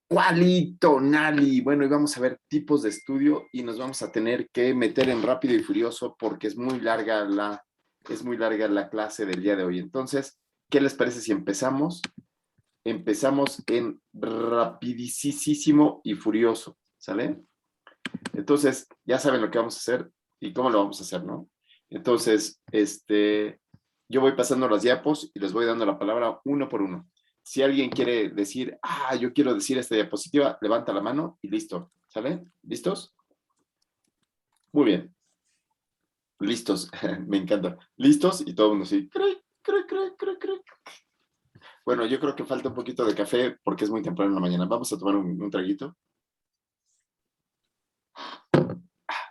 Cualito, Nali. Bueno, y vamos a ver tipos de estudio y nos vamos a tener que meter en rápido y furioso porque es muy larga la clase del día de hoy. Entonces, ¿qué les parece si empezamos? Empezamos en rapidísimo y furioso, ¿sale? Entonces, ya saben lo que vamos a hacer y cómo lo vamos a hacer, ¿no? Entonces, yo voy pasando las diapos y les voy dando la palabra uno por uno. Si alguien quiere decir, yo quiero decir esta diapositiva, levanta la mano y listo, ¿sale? ¿Listos? Muy bien. Listos, me encanta. ¿Listos? Y todo el mundo sí. Bueno, yo creo que falta un poquito de café porque es muy temprano en la mañana. Vamos a tomar un traguito.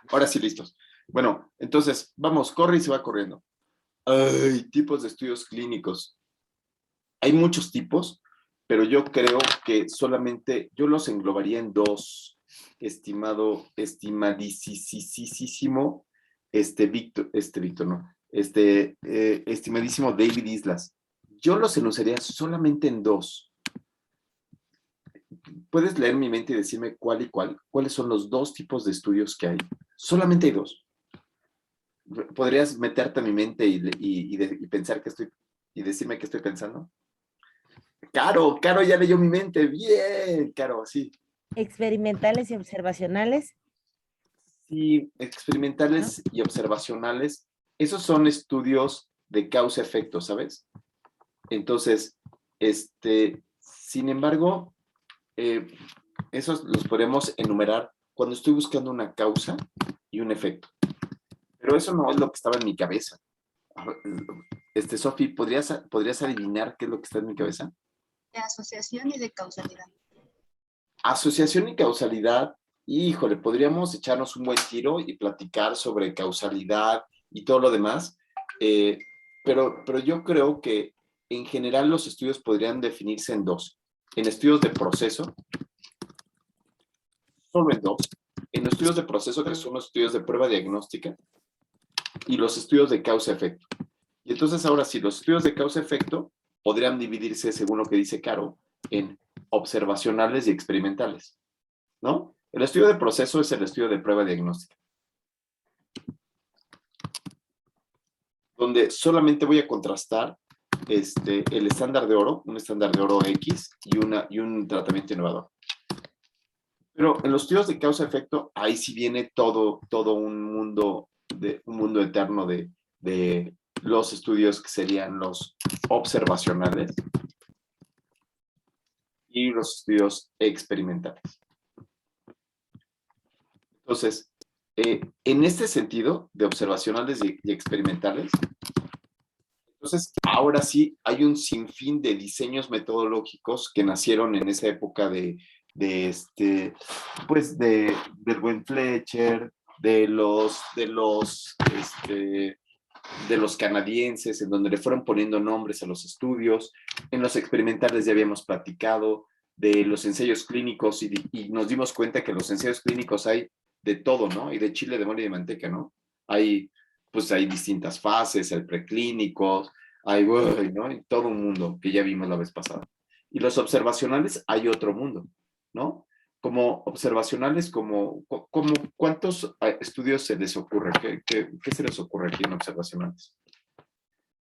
Ahora sí, listos. Bueno, entonces, vamos, corre y se va corriendo. Ay, tipos de estudios clínicos. Hay muchos tipos, pero yo creo que solamente yo los englobaría en dos, estimadísimo, Víctor, no, estimadísimo David Islas. Yo los enunciaría solamente en dos. ¿Puedes leer mi mente y decirme cuál y cuál? ¿Cuáles son los dos tipos de estudios que hay? Solamente hay dos. ¿Podrías meterte a mi mente y pensar que estoy, y decirme qué estoy pensando? Caro ya leyó mi mente. Bien, Caro, sí. Experimentales y observacionales. Sí, ¿No? experimentales y observacionales. Esos son estudios de causa-efecto, ¿sabes? Entonces, sin embargo, esos los podemos enumerar cuando estoy buscando una causa y un efecto. Pero eso no es lo que estaba en mi cabeza. Sofi, ¿podrías adivinar qué es lo que está en mi cabeza? De asociación y de causalidad. Asociación y causalidad, híjole, podríamos echarnos un buen tiro y platicar sobre causalidad y todo lo demás, pero yo creo que en general los estudios podrían definirse en dos. En estudios de proceso, solo en dos. En estudios de proceso, que son los estudios de prueba diagnóstica, y los estudios de causa-efecto. Y entonces ahora sí, los estudios de causa-efecto podrían dividirse, según lo que dice Caro, en observacionales y experimentales, ¿no? El estudio de proceso es el estudio de prueba diagnóstica, donde solamente voy a contrastar el estándar de oro, un estándar de oro X y un tratamiento innovador. Pero en los estudios de causa-efecto, ahí sí viene todo un mundo eterno de los estudios que serían los observacionales y los estudios experimentales. Entonces, en este sentido de observacionales y experimentales, entonces ahora sí hay un sinfín de diseños metodológicos que nacieron en esa época del buen Fletcher, de los canadienses, en donde le fueron poniendo nombres a los estudios. En los experimentales ya habíamos platicado de los ensayos clínicos y nos dimos cuenta que los ensayos clínicos hay de todo, ¿no? Y de chile, de mole y de manteca, ¿no? Hay distintas fases, hay preclínicos, ¿no? Hay todo un mundo que ya vimos la vez pasada. Y los observacionales hay otro mundo, ¿no? Como observacionales, ¿cuántos estudios se les ocurre? ¿Qué se les ocurre aquí en observacionales?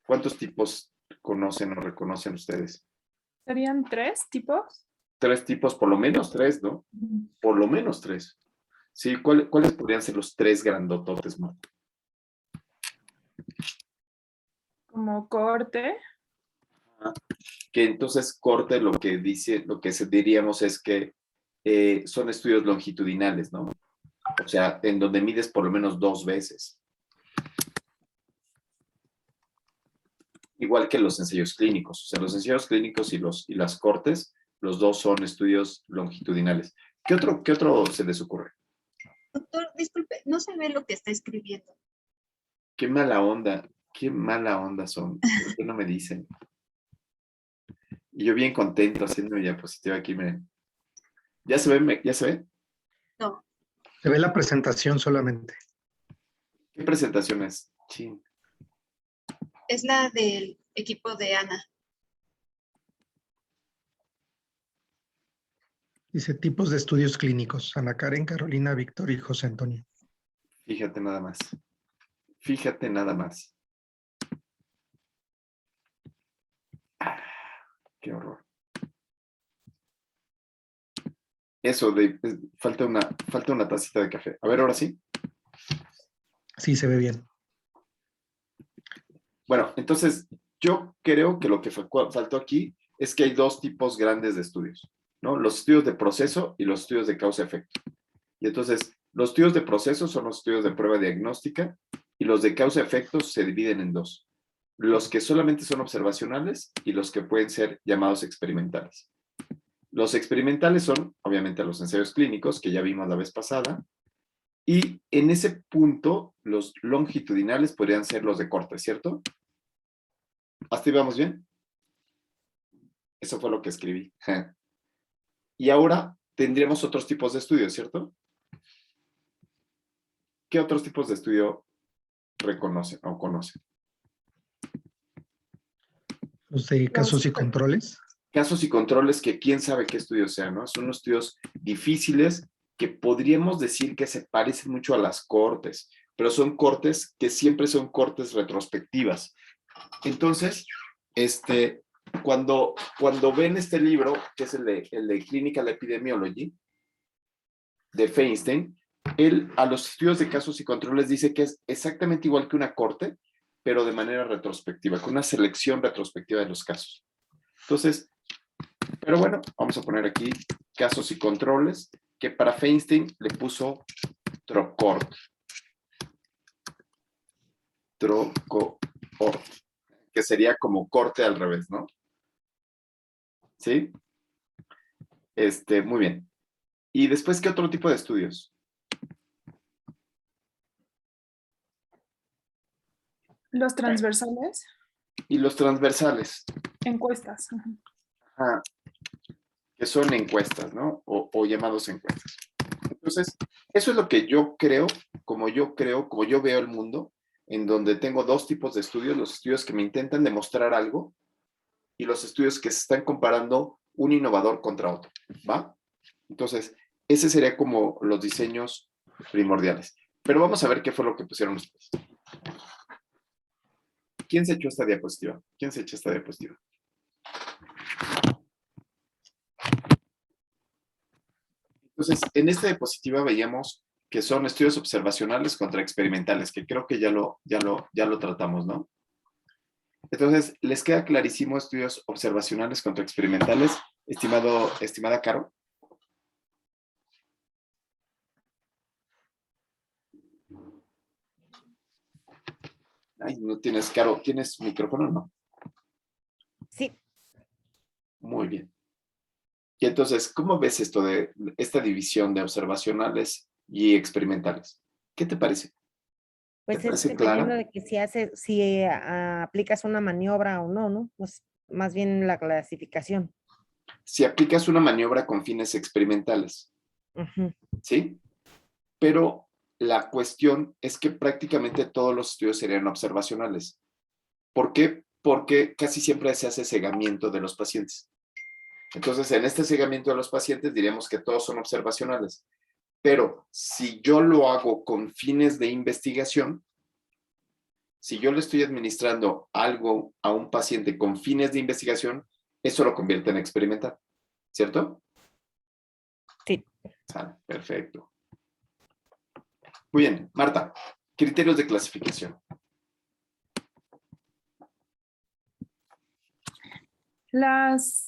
¿Cuántos tipos conocen o reconocen ustedes? ¿Serían 3 tipos? 3 tipos, por lo menos 3, ¿no? Por lo menos 3. Sí, ¿cuáles podrían ser los 3 grandototes, Marta? Como corte. Que entonces corte lo que diríamos es que son estudios longitudinales, ¿no? O sea, en donde mides por lo menos 2 veces. Igual que los ensayos clínicos. O sea, los ensayos clínicos y las cortes, los dos son estudios longitudinales. ¿Qué otro se les ocurre? Doctor, disculpe, no se ve lo que está escribiendo. Qué mala onda son. ¿Por qué no me dicen? Y yo bien contento haciendo mi diapositiva aquí, miren. ¿Ya se ve? ¿Ya se ve? No. Se ve la presentación solamente. ¿Qué presentación es? Chin. Es la del equipo de Ana. Dice tipos de estudios clínicos. Ana Karen, Carolina, Víctor y José Antonio. Fíjate nada más. Fíjate nada más. Ah, qué horror. Eso, falta una tacita de café. A ver, ahora sí. Sí, se ve bien. Bueno, entonces yo creo que lo que faltó aquí es que hay dos tipos grandes de estudios, ¿no? Los estudios de proceso y los estudios de causa-efecto. Y entonces, los estudios de proceso son los estudios de prueba diagnóstica y los de causa-efecto se dividen en dos. Los que solamente son observacionales y los que pueden ser llamados experimentales. Los experimentales son, obviamente, los ensayos clínicos, que ya vimos la vez pasada, y en ese punto, los longitudinales podrían ser los de corte, ¿cierto? ¿Hasta ahí vamos bien? Eso fue lo que escribí. Y ahora tendríamos otros tipos de estudios, ¿cierto? ¿Qué otros tipos de estudio reconocen o conocen? Los de casos y controles. Casos y controles que quién sabe qué estudios sean, ¿no? Son unos estudios difíciles que podríamos decir que se parecen mucho a las cortes, pero son cortes que siempre son cortes retrospectivas. Entonces, cuando ven este libro, que es el de Clinical Epidemiology, de Feinstein, él a los estudios de casos y controles dice que es exactamente igual que una corte, pero de manera retrospectiva, con una selección retrospectiva de los casos. Entonces, pero bueno, vamos a poner aquí casos y controles, que para Feinstein le puso TROCORT. TROCORT, que sería como corte al revés, ¿no? ¿Sí? Muy bien. Y después, ¿qué otro tipo de estudios? Los transversales, Y los transversales. encuestas. Ajá, que son encuestas, ¿no? O llamados encuestas. Entonces, eso es lo que yo creo, como yo veo el mundo, en donde tengo dos tipos de estudios, los estudios que me intentan demostrar algo y los estudios que se están comparando un innovador contra otro, ¿va? Entonces, ese sería como los diseños primordiales. Pero vamos a ver qué fue lo que pusieron ustedes. ¿Quién se echó esta diapositiva? ¿Quién se echó esta diapositiva? Entonces, en esta diapositiva veíamos que son estudios observacionales contra experimentales, que creo que ya lo tratamos, ¿no? Entonces, ¿les queda clarísimo estudios observacionales contra experimentales, estimada Caro? Ay, no tienes, Caro, ¿tienes micrófono o no? Sí, Muy bien. Y entonces, ¿cómo ves esto de esta división de observacionales y experimentales? ¿Qué te parece? ¿Te pues es parece dependiendo clara? de que si aplicas una maniobra o no, ¿no? Pues más bien la clasificación. Si aplicas una maniobra con fines experimentales, Ujú. ¿sí? Pero la cuestión es que prácticamente todos los estudios serían observacionales. ¿Por qué? Porque casi siempre se hace cegamiento de los pacientes. Entonces, en este cegamiento de los pacientes diríamos que todos son observacionales. Pero si yo lo hago con fines de investigación, si yo le estoy administrando algo a un paciente con fines de investigación, eso lo convierte en experimental, ¿cierto? Sí. Perfecto. Muy bien, Marta, criterios de clasificación. Las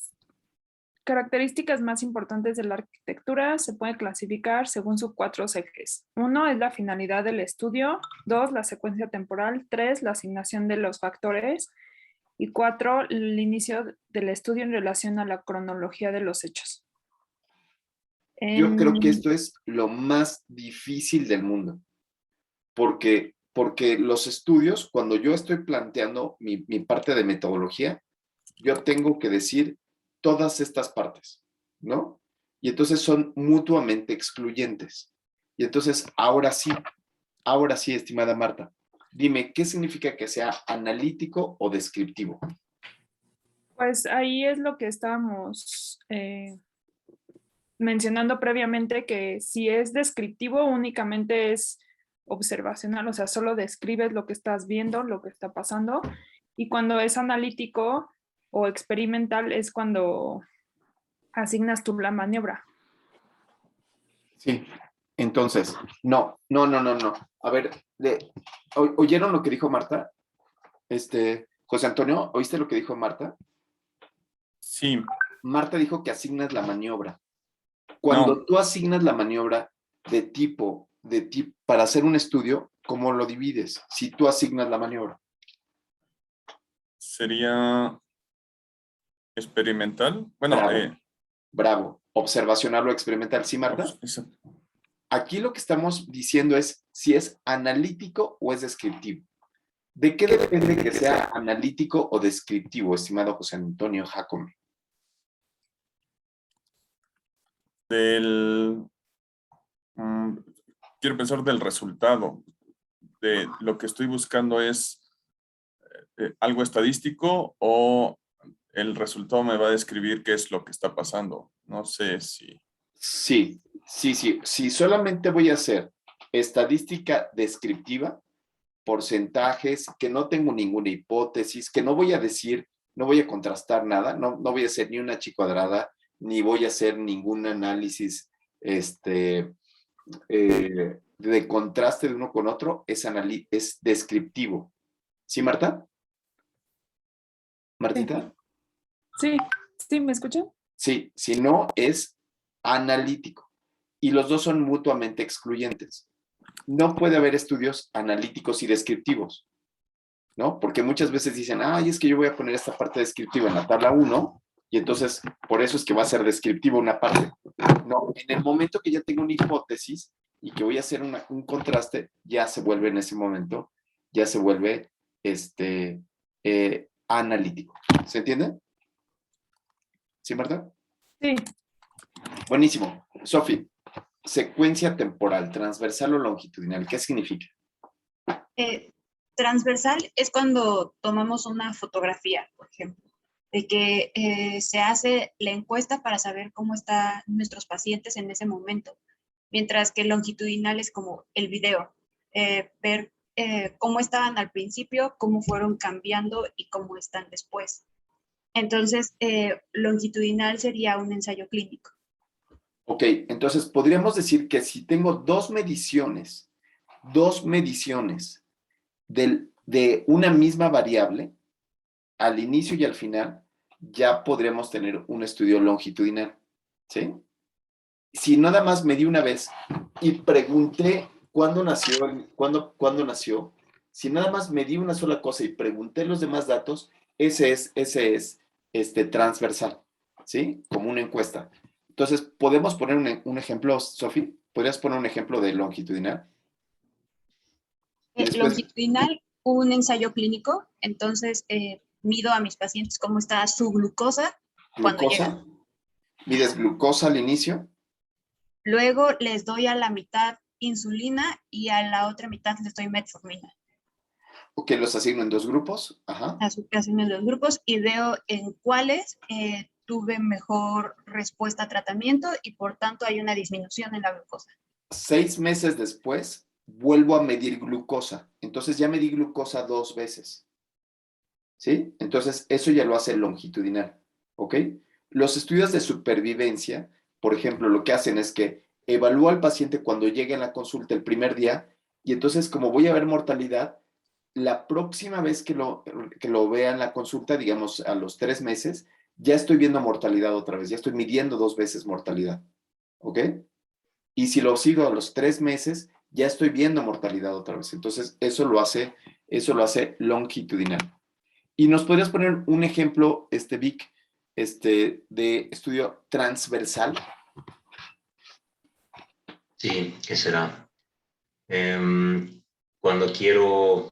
características más importantes de la arquitectura se pueden clasificar según sus 4 ejes. 1 es la finalidad del estudio, 2 la secuencia temporal, 3 la asignación de los factores y 4 el inicio del estudio en relación a la cronología de los hechos. Yo creo que esto es lo más difícil del mundo, porque los estudios, cuando yo estoy planteando mi parte de metodología, yo tengo que decir todas estas partes, ¿no? Y entonces son mutuamente excluyentes. Y entonces, ahora sí, estimada Marta, dime, ¿qué significa que sea analítico o descriptivo? Pues ahí es lo que estábamos mencionando previamente que si es descriptivo únicamente es observacional, o sea, solo describes lo que estás viendo, lo que está pasando, y cuando es analítico o experimental es cuando asignas tú la maniobra. Sí. Entonces, no. A ver, ¿oyeron lo que dijo Marta? José Antonio, ¿oíste lo que dijo Marta? Sí, Marta dijo que asignas la maniobra. Cuando no, tú asignas la maniobra de tipo, para hacer un estudio, ¿cómo lo divides? Si tú asignas la maniobra. sería experimental. Bueno, Bravo. Observacional o experimental. ¿Sí, Marta? Aquí lo que estamos diciendo es si es analítico o es descriptivo. ¿De qué depende que sea analítico o descriptivo, estimado José Antonio Jacome? del, mm, quiero pensar del resultado. De lo que estoy buscando es algo estadístico o el resultado me va a describir qué es lo que está pasando. No sé si... Sí. Si solamente voy a hacer estadística descriptiva, porcentajes, que no tengo ninguna hipótesis, que no voy a decir, no voy a contrastar nada, no voy a hacer ni una chi cuadrada, ni voy a hacer ningún análisis de contraste de uno con otro, es descriptivo. ¿Sí, Marta? ¿Martita? Sí, sí, ¿me escuchan? Sí, si no, es analítico. Y los dos son mutuamente excluyentes. No puede haber estudios analíticos y descriptivos, ¿no? Porque muchas veces dicen, ay, es que yo voy a poner esta parte descriptiva en la tabla 1 y entonces por eso es que va a ser descriptiva una parte. No, en el momento que ya tengo una hipótesis y que voy a hacer un contraste, ya se vuelve en ese momento, ya se vuelve analítico. ¿Se entiende? ¿Sí, Marta? Sí, Buenísimo. Sofi, secuencia temporal, transversal o longitudinal, ¿qué significa? Transversal es cuando tomamos una fotografía, por ejemplo, de que se hace la encuesta para saber cómo están nuestros pacientes en ese momento, mientras que longitudinal es como el video, ver cómo estaban al principio, cómo fueron cambiando y cómo están después. Entonces, longitudinal sería un ensayo clínico. Ok, entonces podríamos decir que si tengo dos mediciones de una misma variable, al inicio y al final, ya podremos tener un estudio longitudinal, ¿sí? Si nada más medí una vez y pregunté cuándo nació, si nada más medí una sola cosa y pregunté los demás datos, ese es transversal, ¿sí? Como una encuesta. Entonces, ¿podemos poner un ejemplo, Sofi? ¿Podrías poner un ejemplo de longitudinal? Y después, Longitudinal, un ensayo clínico, entonces mido a mis pacientes cómo está su glucosa cuando llegan. glucosa, mides glucosa al inicio. Luego les doy a la mitad insulina y a la otra mitad les doy metformina. Ok, los asigno en dos grupos. Ajá. Asigno en los grupos y veo en cuáles tuve mejor respuesta a tratamiento y por tanto hay una disminución en la glucosa. 6 meses después, vuelvo a medir glucosa. Entonces ya medí glucosa 2 veces. ¿Sí? Entonces eso ya lo hace longitudinal. ¿Ok? Los estudios de supervivencia, por ejemplo, lo que hacen es que evalúa al paciente cuando llegue a la consulta el primer día y entonces como voy a ver mortalidad, la próxima vez que lo vea en la consulta, digamos a los 3 meses, ya estoy viendo mortalidad otra vez, ya estoy midiendo 2 veces mortalidad. ¿Ok? Y si lo sigo a los 3 meses, ya estoy viendo mortalidad otra vez. Entonces, eso lo hace longitudinal. ¿Y nos podrías poner un ejemplo, Vic, de estudio transversal? Sí, ¿qué será? Cuando quiero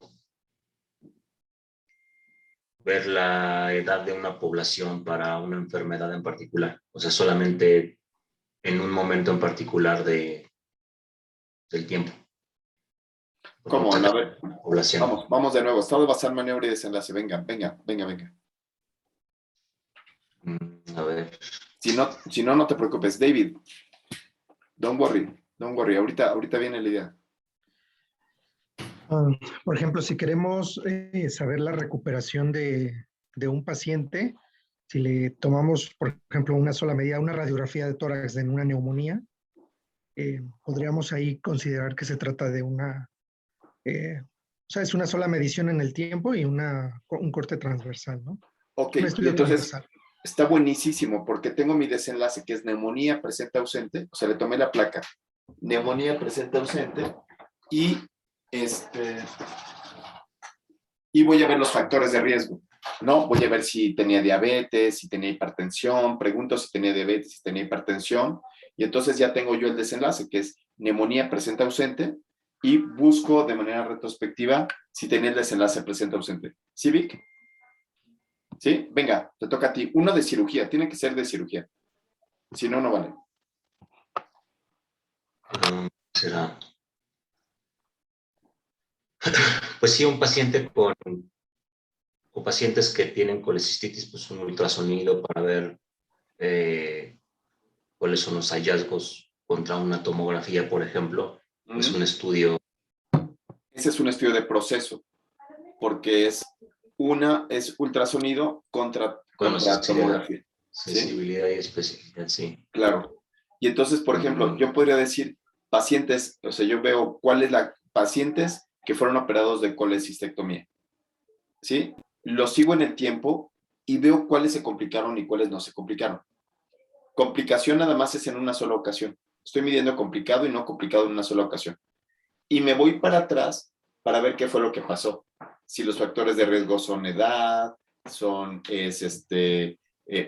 ver la edad de una población para una enfermedad en particular, o sea, solamente en un momento en particular del tiempo. ¿Cómo? A ver, Población. vamos de nuevo. Estado basal, maniobra y desenlace. Venga. A ver. Si no, no te preocupes. David, don't worry. Ahorita viene la idea. Por ejemplo, si queremos saber la recuperación de un paciente, si le tomamos, por ejemplo, una sola medida, una radiografía de tórax en una neumonía, podríamos ahí considerar que se trata de o sea, es una sola medición en el tiempo y un corte transversal, ¿no? Ok, Un y estudio entonces transversal. está buenísimo porque tengo mi desenlace que es neumonía presente ausente, o sea, le tomé la placa, neumonía presente ausente y y voy a ver los factores de riesgo, ¿no? Voy a ver si tenía diabetes, si tenía hipertensión, pregunto si tenía diabetes, si tenía hipertensión, y entonces ya tengo yo el desenlace, que es neumonía presente ausente, y busco de manera retrospectiva si tenía el desenlace presente ausente. ¿Sí, Vic? ¿Sí? Venga, te toca a ti. Uno de cirugía, tiene que ser de cirugía. Si no, no vale. Será. Pues sí, un paciente o pacientes que tienen colecistitis, pues un ultrasonido para ver cuáles son los hallazgos contra una tomografía, por ejemplo. Es un estudio. Ese es un estudio de proceso, porque es ultrasonido contra tomografía. Sensibilidad y especificidad, sí. Claro. Y entonces, por ejemplo, yo podría decir pacientes, o sea, yo veo pacientes que fueron operados de colecistectomía, ¿sí? Los sigo en el tiempo y veo cuáles se complicaron y cuáles no se complicaron. Complicación nada más es en una sola ocasión. Estoy midiendo complicado y no complicado en una sola ocasión. Y me voy para atrás para ver qué fue lo que pasó. Si los factores de riesgo son edad,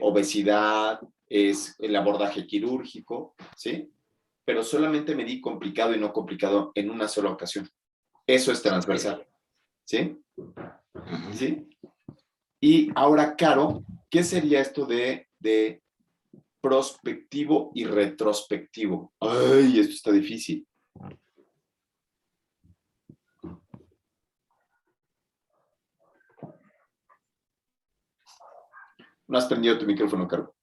obesidad, es el abordaje quirúrgico, ¿sí? Pero solamente medí complicado y no complicado en una sola ocasión. Eso es transversal, ¿sí? ¿Sí? Y ahora, Caro, ¿qué sería esto de prospectivo y retrospectivo? Ay, esto está difícil. No has prendido tu micrófono, Caro.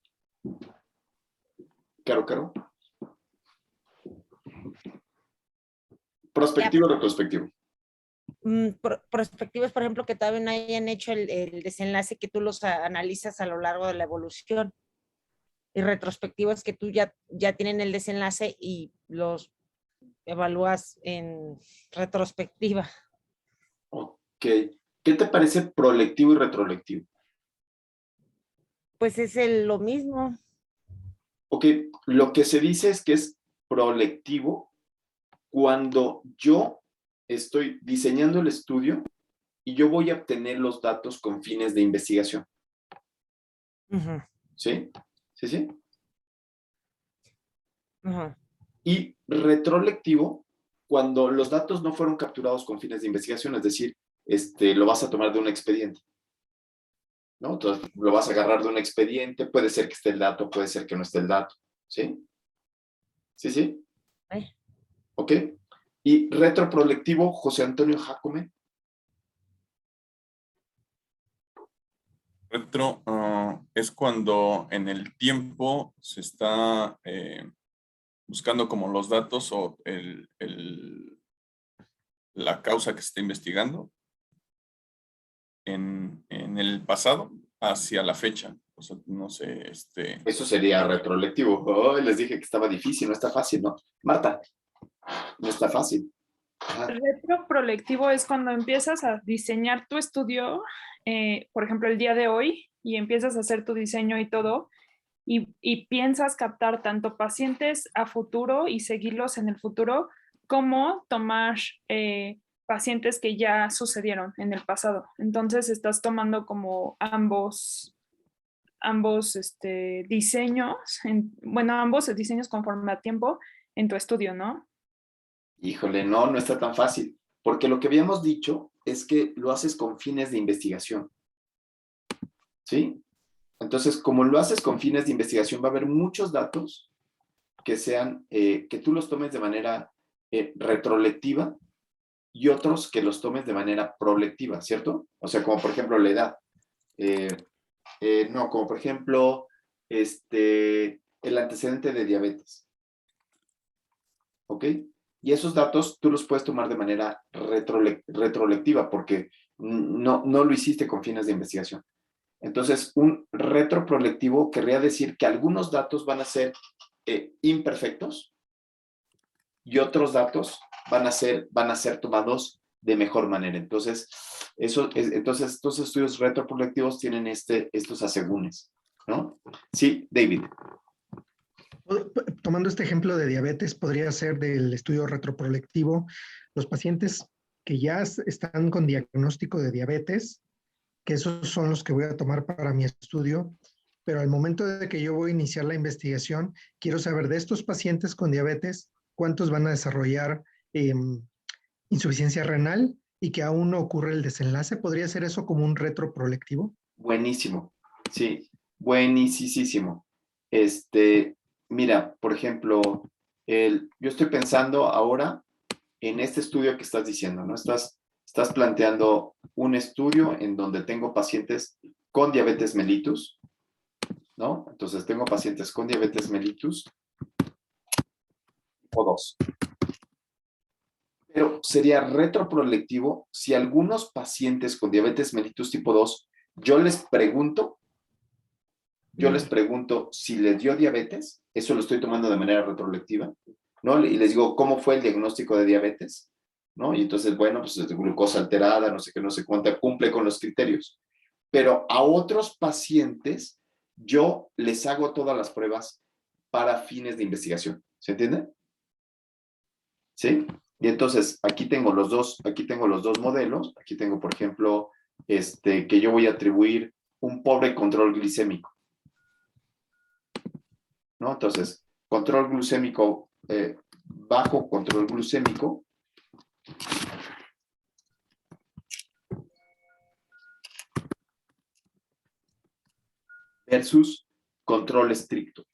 Caro. Prospectivo o retrospectivo. Prospectivos, por ejemplo, que todavía no hayan hecho el desenlace, que tú los analizas a lo largo de la evolución. Y retrospectivos que tú ya tienen el desenlace y los evalúas en retrospectiva. Ok. ¿Qué te parece prolectivo y retrolectivo? Pues es lo mismo. Ok, lo que se dice es que es prolectivo cuando yo estoy diseñando el estudio y yo voy a obtener los datos con fines de investigación. Uh-huh. ¿Sí? ¿Sí? Uh-huh. Y retrolectivo cuando los datos no fueron capturados con fines de investigación, es decir, lo vas a tomar de un expediente, ¿no? Entonces, lo vas a agarrar de un expediente, puede ser que esté el dato, puede ser que no esté el dato, ¿sí? ¿Sí? ¿Ok? Y retroprolectivo, José Antonio Jacome. Retro es cuando en el tiempo se está buscando como los datos o la causa que se está investigando en el pasado hacia la fecha. O sea, no sé, Eso sería retrolectivo. Oh, les dije que estaba difícil, no está fácil, ¿no? Marta, no está fácil. Ajá. Retroprolectivo es cuando empiezas a diseñar tu estudio, por ejemplo, el día de hoy, y empiezas a hacer tu diseño y todo, y piensas captar tanto pacientes a futuro y seguirlos en el futuro, como tomar pacientes que ya sucedieron en el pasado. Entonces estás tomando como ambos diseños, ambos diseños conforme a tiempo en tu estudio, ¿no? Híjole, no está tan fácil, porque lo que habíamos dicho es que lo haces con fines de investigación, ¿sí? Entonces, como lo haces con fines de investigación, va a haber muchos datos que tú los tomes de manera retrolectiva y otros que los tomes de manera prolectiva, ¿cierto? O sea, como por ejemplo la edad. Como por ejemplo, el antecedente de diabetes. ¿Ok? Y esos datos tú los puedes tomar de manera retrolectiva porque no lo hiciste con fines de investigación. Entonces, un retroproyectivo querría decir que algunos datos van a ser imperfectos y otros datos van a ser tomados de mejor manera. Entonces, entonces estos estudios retroproyectivos tienen estos asegúnes, ¿no? Sí, David. Tomando este ejemplo de diabetes, podría ser del estudio retroproyectivo, los pacientes que ya están con diagnóstico de diabetes, que esos son los que voy a tomar para mi estudio, pero al momento de que yo voy a iniciar la investigación, quiero saber de estos pacientes con diabetes, cuántos van a desarrollar insuficiencia renal y que aún no ocurre el desenlace. ¿Podría ser eso como un retroproyectivo? Buenísimo, sí, buenísimo. Mira, por ejemplo, yo estoy pensando ahora en este estudio que estás diciendo, ¿no? Estás planteando un estudio en donde tengo pacientes con diabetes mellitus, ¿no? Entonces tengo pacientes con diabetes mellitus tipo 2. Pero sería retroproyectivo si algunos pacientes con diabetes mellitus tipo 2, yo les pregunto si les dio diabetes, eso lo estoy tomando de manera retrolectiva, ¿no? Y les digo, ¿cómo fue el diagnóstico de diabetes? ¿No? Y entonces, bueno, pues es de glucosa alterada, no sé qué, no sé cuánta, cumple con los criterios. Pero a otros pacientes, yo les hago todas las pruebas para fines de investigación. ¿Se entiende? ¿Sí? Y entonces, aquí tengo los dos modelos. Aquí tengo, por ejemplo, que yo voy a atribuir un pobre control glicémico, ¿no? Entonces, control glucémico, bajo control glucémico, versus control estricto.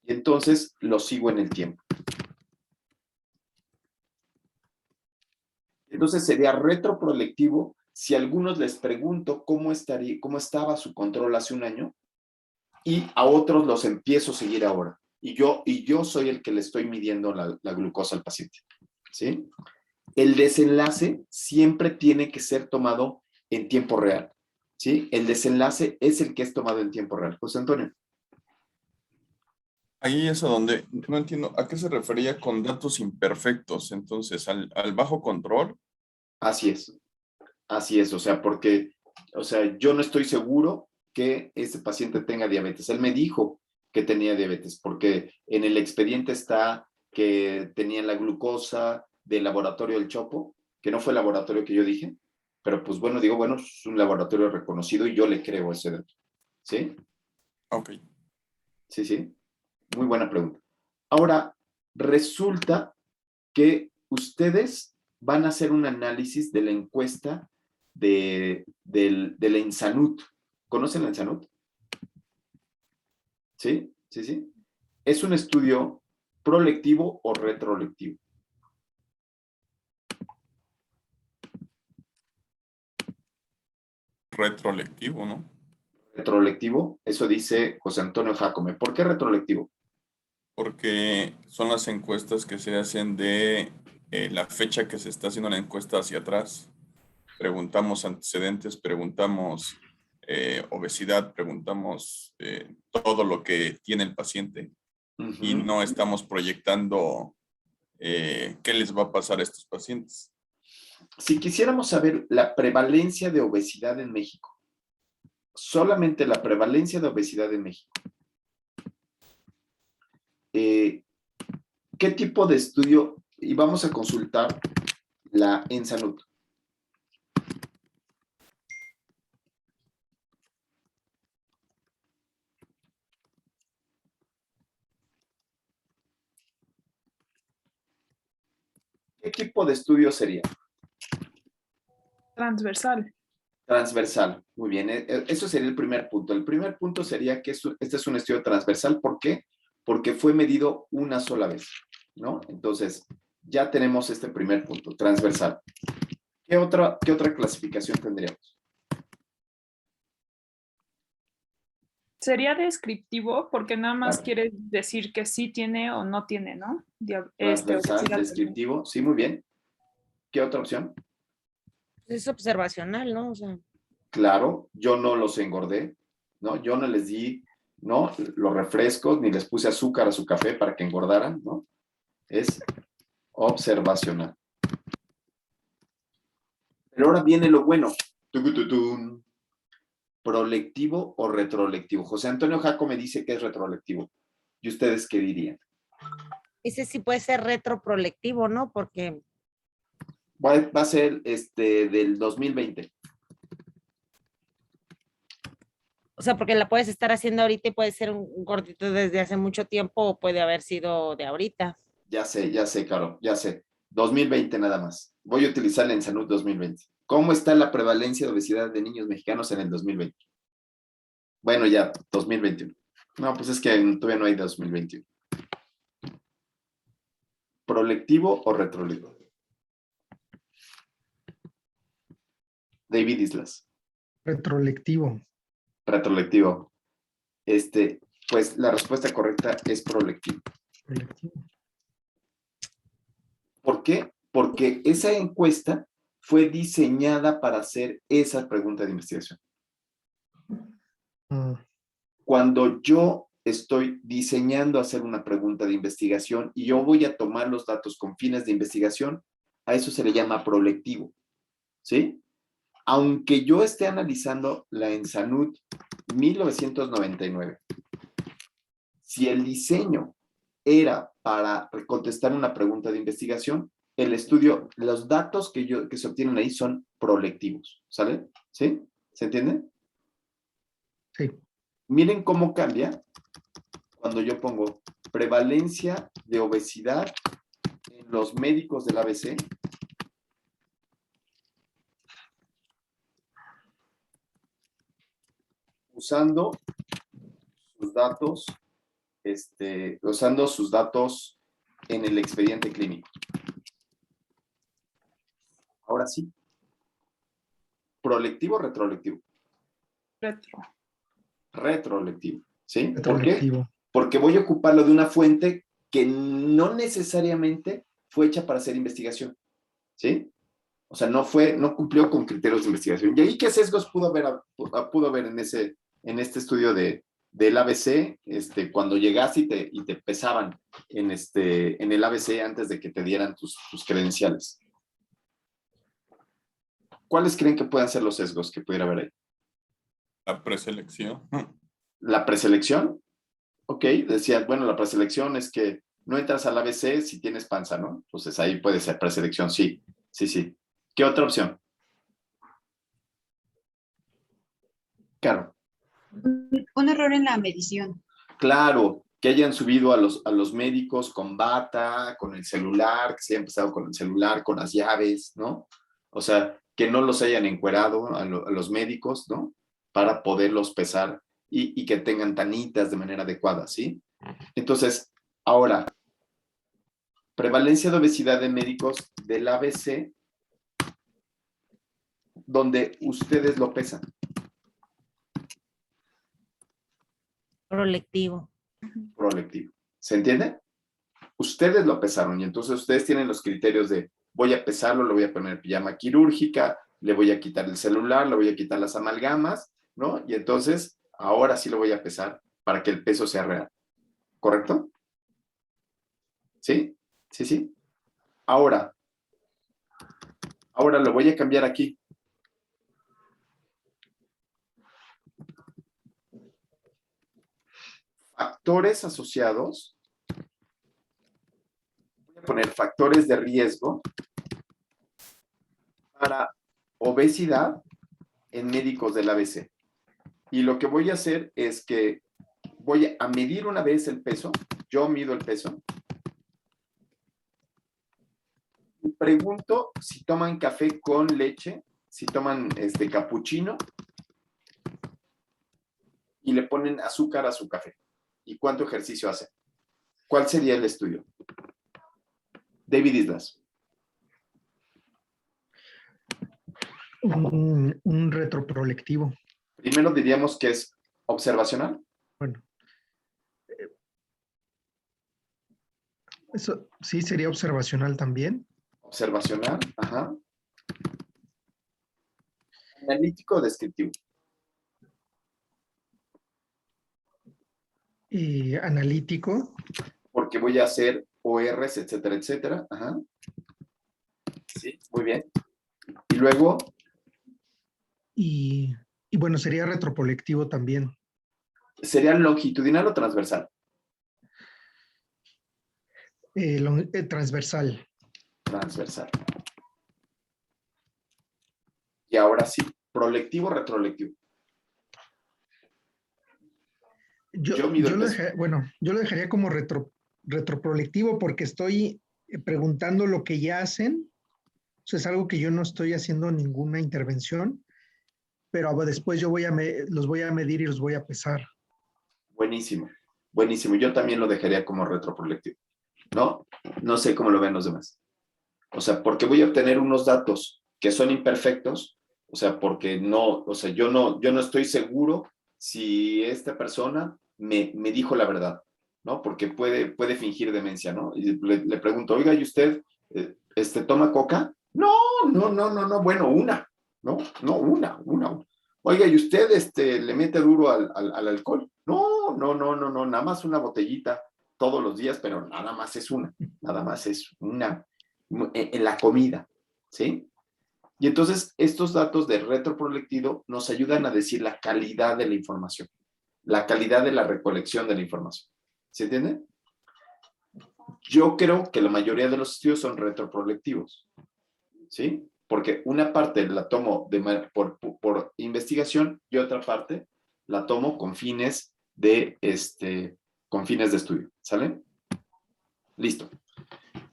Y entonces lo sigo en el tiempo. Entonces sería retroproyectivo si a algunos les pregunto cómo estaba su control hace un año y a otros los empiezo a seguir ahora. Y yo soy el que le estoy midiendo la glucosa al paciente. ¿Sí? El desenlace siempre tiene que ser tomado en tiempo real. ¿Sí? El desenlace es el que es tomado en tiempo real. José Antonio. Ahí es a donde no entiendo a qué se refería con datos imperfectos. Entonces, al bajo control. Así es, o sea, porque, yo no estoy seguro que ese paciente tenga diabetes. Él me dijo que tenía diabetes, porque en el expediente está que tenía la glucosa del laboratorio del Chopo, que no fue el laboratorio que yo dije, pero pues bueno, digo, bueno, es un laboratorio reconocido y yo le creo ese dato. ¿Sí? Ok. Sí. Muy buena pregunta. Ahora, resulta que ustedes van a hacer un análisis de la encuesta de la Insanut. ¿Conocen la Insanut? ¿Sí? ¿Es un estudio prolectivo o retrolectivo? Retrolectivo, ¿no? Retrolectivo, eso dice José Antonio Jacome. ¿Por qué retrolectivo? Porque son las encuestas que se hacen de la fecha que se está haciendo la encuesta hacia atrás. Preguntamos antecedentes, preguntamos obesidad, preguntamos todo lo que tiene el paciente y no estamos proyectando qué les va a pasar a estos pacientes. Si quisiéramos saber la prevalencia de obesidad en México, solamente la prevalencia de obesidad en México, ¿qué tipo de estudio? Y vamos a consultar la Insanut. ¿Qué tipo de estudio sería? Transversal. Transversal, muy bien. Eso sería el primer punto. El primer punto sería que este es un estudio transversal. ¿Por qué? Porque fue medido una sola vez, ¿no? Entonces, ya tenemos este primer punto, transversal. ¿Qué otra clasificación tendríamos? Sería descriptivo porque nada más Claro. quiere decir que sí tiene o no tiene, ¿no? Transversal, Obesidad. descriptivo, sí, muy bien. ¿Qué otra opción? Es observacional, ¿no? O sea, Claro, yo no los engordé, ¿no? Yo no les di, ¿no? Los refrescos, ni les puse azúcar a su café para que engordaran, ¿no? Es observacional. Pero ahora viene lo bueno. Tucututún. ¿Prolectivo o retrolectivo? José Antonio Jaco me dice que es retrolectivo. ¿Y ustedes qué dirían? ese sí puede ser retroprolectivo, ¿no? Porque, Va a ser del 2020. o sea, porque la puedes estar haciendo ahorita y puede ser un cortito desde hace mucho tiempo o puede haber sido de ahorita. Ya sé, Caro, ya sé. 2020 nada más. Voy a utilizar el Ensanud 2020. ¿Cómo está la prevalencia de obesidad de niños mexicanos en el 2020? Bueno, ya, 2021. No, pues es que todavía no hay 2021. ¿Prolectivo o retrolectivo? David Islas. Retrolectivo. Retrolectivo. Pues la respuesta correcta es prolectivo. Prolectivo. ¿Por qué? Porque esa encuesta fue diseñada para hacer esa pregunta de investigación. Mm, Cuando yo estoy diseñando hacer una pregunta de investigación y yo voy a tomar los datos con fines de investigación, a eso se le llama prolectivo, ¿sí? Aunque yo esté analizando la Ensanud 1999, si el diseño era para contestar una pregunta de investigación, el estudio, los datos que se obtienen ahí son prolectivos, ¿sale? ¿Sí? ¿Se entiende? sí. Miren cómo cambia cuando yo pongo prevalencia de obesidad en los médicos del ABC. Usando sus datos en el expediente clínico. Ahora sí. ¿Prolectivo o retrolectivo? Retro. Retrolectivo, ¿sí? ¿Por qué? Retrolectivo. Porque voy a ocuparlo de una fuente que no necesariamente fue hecha para hacer investigación, ¿sí? O sea, no cumplió con criterios de investigación. ¿Y ahí qué sesgos pudo haber en este estudio del ABC, cuando llegaste y te pesaban en el ABC antes de que te dieran tus credenciales? ¿Cuáles creen que puedan ser los sesgos que pudiera haber ahí? La preselección. La preselección, ok, decían, bueno, la preselección es que no entras al ABC si tienes panza, ¿no? Entonces ahí puede ser preselección, sí. ¿Qué otra opción? Claro. Un error en la medición. Claro, que hayan subido a los médicos con bata, con el celular, que se hayan empezado con el celular, con las llaves, ¿no? O sea, que no los hayan encuerado a los médicos, ¿no? Para poderlos pesar y que tengan tanitas de manera adecuada, ¿sí? Entonces, ahora, prevalencia de obesidad de médicos del ABC, donde ustedes lo pesan. Prolectivo. Prolectivo. ¿Se entiende? Ustedes lo pesaron y entonces ustedes tienen los criterios de voy a pesarlo, le voy a poner pijama quirúrgica, le voy a quitar el celular, le voy a quitar las amalgamas, ¿no? Y entonces ahora sí lo voy a pesar para que el peso sea real. ¿Correcto? ¿Sí? Sí. Ahora lo voy a cambiar aquí. Factores asociados. Voy a poner factores de riesgo para obesidad en médicos del ABC. Y lo que voy a hacer es que voy a medir una vez el peso. Yo mido el peso. Y pregunto si toman café con leche, si toman capuchino y le ponen azúcar a su café. ¿Y cuánto ejercicio hacen? ¿Cuál sería el estudio? David Islas. Un retroprolectivo. Primero diríamos que es observacional. Bueno, eso sí sería observacional también. Observacional, ajá. Analítico o descriptivo. Y analítico. Porque voy a hacer ORs, etcétera, etcétera. Ajá. Sí, muy bien. Y luego, Y bueno, sería retroproyectivo también. ¿sería longitudinal o transversal? Transversal. Transversal. Y ahora sí, proyectivo o retrolectivo. Yo mido el peso. Yo lo dejaría como retroproyectivo porque estoy preguntando lo que ya hacen. Eso es algo que yo no estoy haciendo ninguna intervención, pero después yo los voy a medir y los voy a pesar. Buenísimo, buenísimo. Yo también lo dejaría como retroproyectivo, ¿no? No sé cómo lo ven los demás. O sea, porque voy a obtener unos datos que son imperfectos, o sea, porque no, o sea, yo no estoy seguro si esta persona me dijo la verdad, ¿no? Porque puede fingir demencia, ¿no? Y le pregunto, oiga, ¿y usted toma coca? No, bueno, una, ¿no? No, una. Oiga, ¿y usted le mete duro al alcohol? No, nada más una botellita todos los días, pero nada más es una en la comida, ¿sí? Y entonces estos datos de retroproyectivo nos ayudan a decir la calidad de la información, la calidad de la recolección de la información. ¿Se entiende? Yo creo que la mayoría de los estudios son retroproyectivos, ¿sí? Porque una parte la tomo por investigación y otra parte la tomo con fines de estudio, ¿sale? Listo.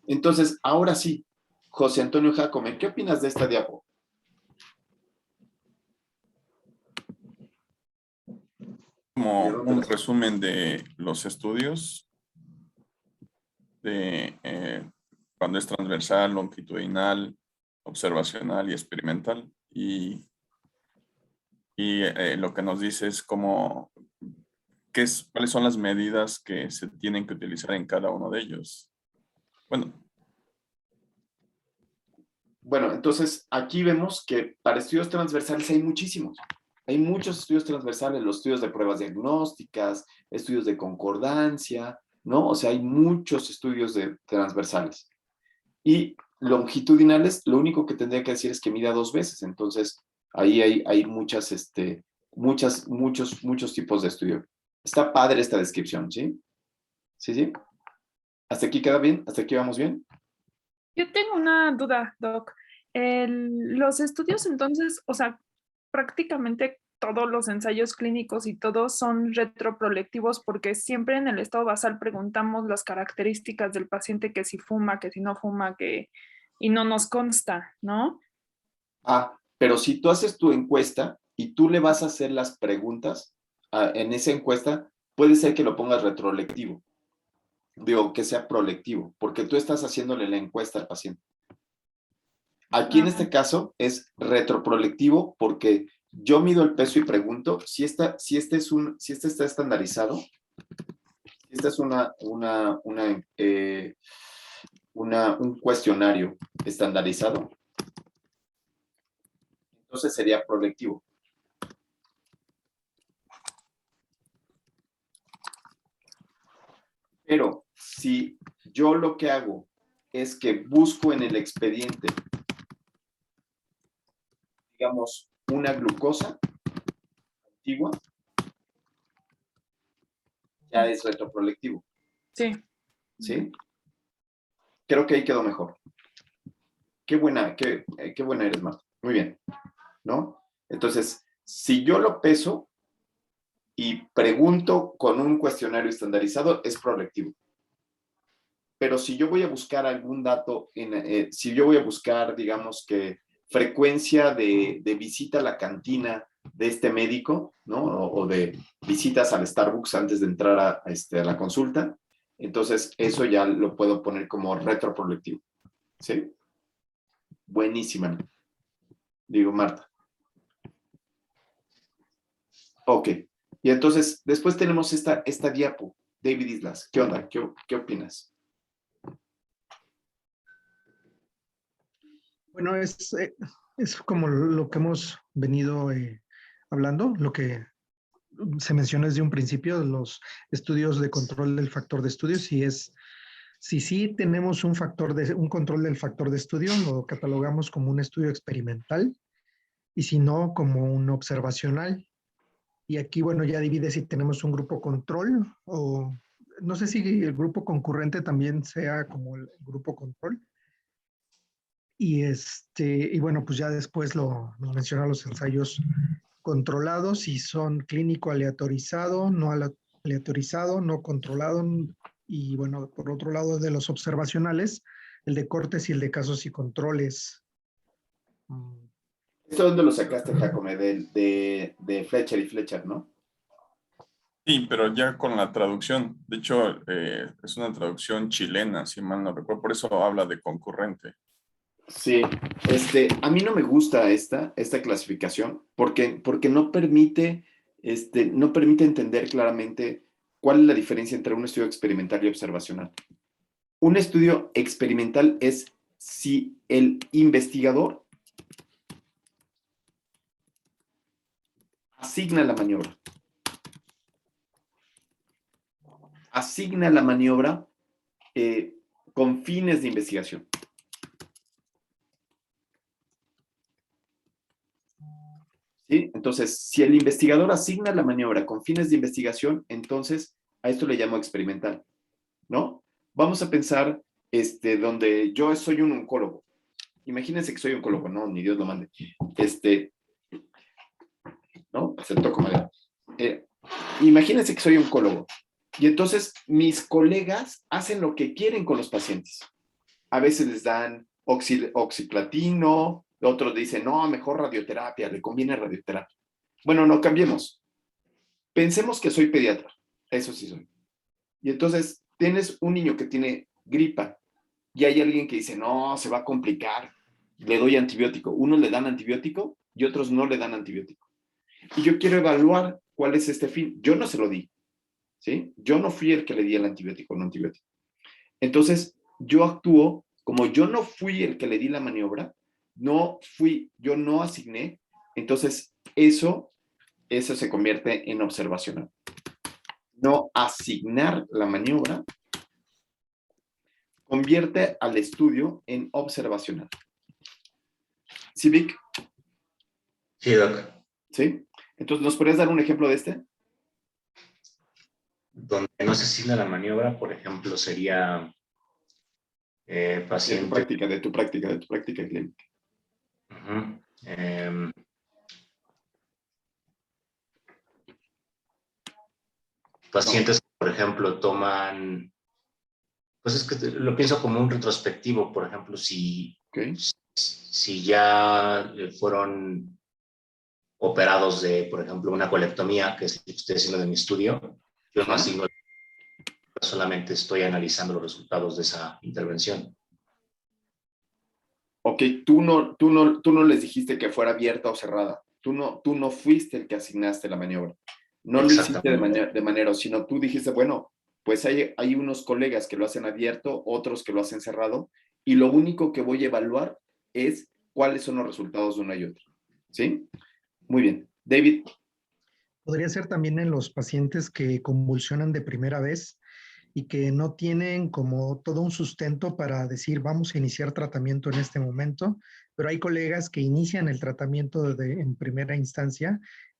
Entonces, ahora sí, José Antonio Jacome, ¿qué opinas de esta diapo? Como un resumen de los estudios de cuando es transversal, longitudinal, observacional y experimental. Y lo que nos dice es cómo, cuáles son las medidas que se tienen que utilizar en cada uno de ellos. Bueno, entonces aquí vemos que para estudios transversales hay muchísimos. Hay muchos estudios transversales, los estudios de pruebas diagnósticas, estudios de concordancia, ¿no? O sea, hay muchos estudios transversales. Y longitudinales, lo único que tendría que decir es que mida 2 veces. Entonces, ahí hay muchos tipos de estudio. Está padre esta descripción, ¿sí? ¿Sí? ¿Hasta aquí queda bien? ¿Hasta aquí vamos bien? Yo tengo una duda, Doc. Los estudios entonces, o sea, prácticamente todos los ensayos clínicos y todos son retroproyectivos porque siempre en el estado basal preguntamos las características del paciente, que si fuma, que si no fuma, y no nos consta, ¿no? Pero si tú haces tu encuesta y tú le vas a hacer las preguntas en esa encuesta, puede ser que lo pongas retrolectivo. Digo, que sea prolectivo, porque tú estás haciéndole la encuesta al paciente. Aquí en este caso es retroprolectivo porque yo mido el peso y pregunto si este está estandarizado, si este es un cuestionario estandarizado, entonces sería prolectivo. Pero si yo lo que hago es que busco en el expediente, digamos, una glucosa antigua, ya es retroprolectivo. Sí. ¿Sí? Creo que ahí quedó mejor. Qué buena eres, Marta. Muy bien, ¿no? Entonces, si yo lo peso y pregunto con un cuestionario estandarizado, es prolectivo. Pero si yo voy a buscar algún dato, si yo voy a buscar, digamos que frecuencia de visita a la cantina de este médico, ¿no? O de visitas al Starbucks antes de entrar a la consulta, entonces eso ya lo puedo poner como retroprolectivo. ¿Sí? Buenísima. Digo, Marta. Ok. Y entonces, después tenemos esta diapo. David Islas, ¿qué onda? ¿Qué opinas? Bueno, es como lo que hemos venido hablando, lo que se mencionó desde un principio, los estudios de control del factor de estudio, si sí tenemos un control del factor de estudio, lo catalogamos como un estudio experimental, y si no, como un observacional. Y aquí, bueno, ya divide si tenemos un grupo control o no sé si el grupo concurrente también sea como el grupo control. Y bueno, pues ya después nos menciona los ensayos controlados, si son clínico aleatorizado, no aleatorizado, no controlado. Y bueno, por otro lado, de los observacionales, el de cortes y el de casos y controles. ¿Esto dónde lo sacaste, Jacome? De Fletcher y Fletcher, ¿no? Sí, pero ya con la traducción. De hecho, es una traducción chilena, si mal no recuerdo. Por eso habla de concurrente. Sí, a mí no me gusta esta clasificación porque no permite entender claramente cuál es la diferencia entre un estudio experimental y observacional. Un estudio experimental es si el investigador asigna la maniobra. Asigna la maniobra con fines de investigación. ¿Sí? Entonces, si el investigador asigna la maniobra con fines de investigación, entonces a esto le llamo experimental, ¿no? Vamos a pensar donde yo soy un oncólogo. Imagínense que soy oncólogo, no, ni Dios lo mande. ¿No? Se toco madera. Imagínense que soy oncólogo. Y entonces mis colegas hacen lo que quieren con los pacientes. A veces les dan oxiplatino, otros dicen, no, mejor radioterapia, le conviene radioterapia. Bueno, no, cambiemos. Pensemos que soy pediatra, eso sí soy. Y entonces tienes un niño que tiene gripa y hay alguien que dice, no, se va a complicar, le doy antibiótico. Unos le dan antibiótico y otros no le dan antibiótico. Y yo quiero evaluar cuál es este fin. Yo no se lo di, ¿sí? Yo no fui el que le di el antibiótico, no antibiótico. Entonces, yo actúo como yo no fui el que le di la maniobra, yo no asigné, entonces eso se convierte en observacional. No asignar la maniobra convierte al estudio en observacional. ¿Sí, Vic? Sí, Doc. ¿Sí? Entonces, ¿nos podrías dar un ejemplo de este? Donde no se asigna la maniobra, por ejemplo, sería paciente. De tu práctica clínica. Pacientes que, por ejemplo, toman, pues es que lo pienso como un retrospectivo, por ejemplo, si ya fueron operados de, por ejemplo, una colectomía, que es lo que estoy haciendo de mi estudio, yo no asigno, solamente estoy analizando los resultados de esa intervención. Ok, tú no les dijiste que fuera abierta o cerrada. Tú no fuiste el que asignaste la maniobra. No lo hiciste de manera, sino tú dijiste, bueno, pues hay unos colegas que lo hacen abierto, otros que lo hacen cerrado, y lo único que voy a evaluar es cuáles son los resultados de una y otra. ¿Sí? Muy bien. David. Podría ser también en los pacientes que convulsionan de primera vez y que no tienen como todo un sustento para decir vamos a iniciar tratamiento en este momento, pero hay colegas que inician el tratamiento en primera instancia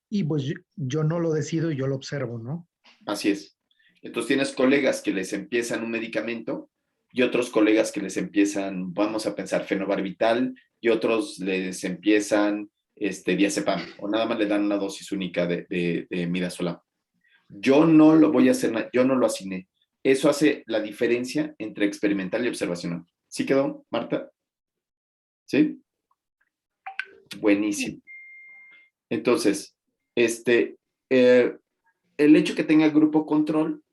y pues yo no lo decido y yo lo observo, ¿no? Así es. Entonces tienes colegas que les empiezan un medicamento y otros colegas que les empiezan, vamos a pensar, fenobarbital, y otros les empiezan diazepam, o nada más le dan una dosis única de midazolam. Yo no lo voy a hacer, yo no lo asigné. Eso hace la diferencia entre experimental y observacional. ¿Sí quedó, Marta? ¿Sí? Buenísimo. Entonces, el hecho que tenga grupo control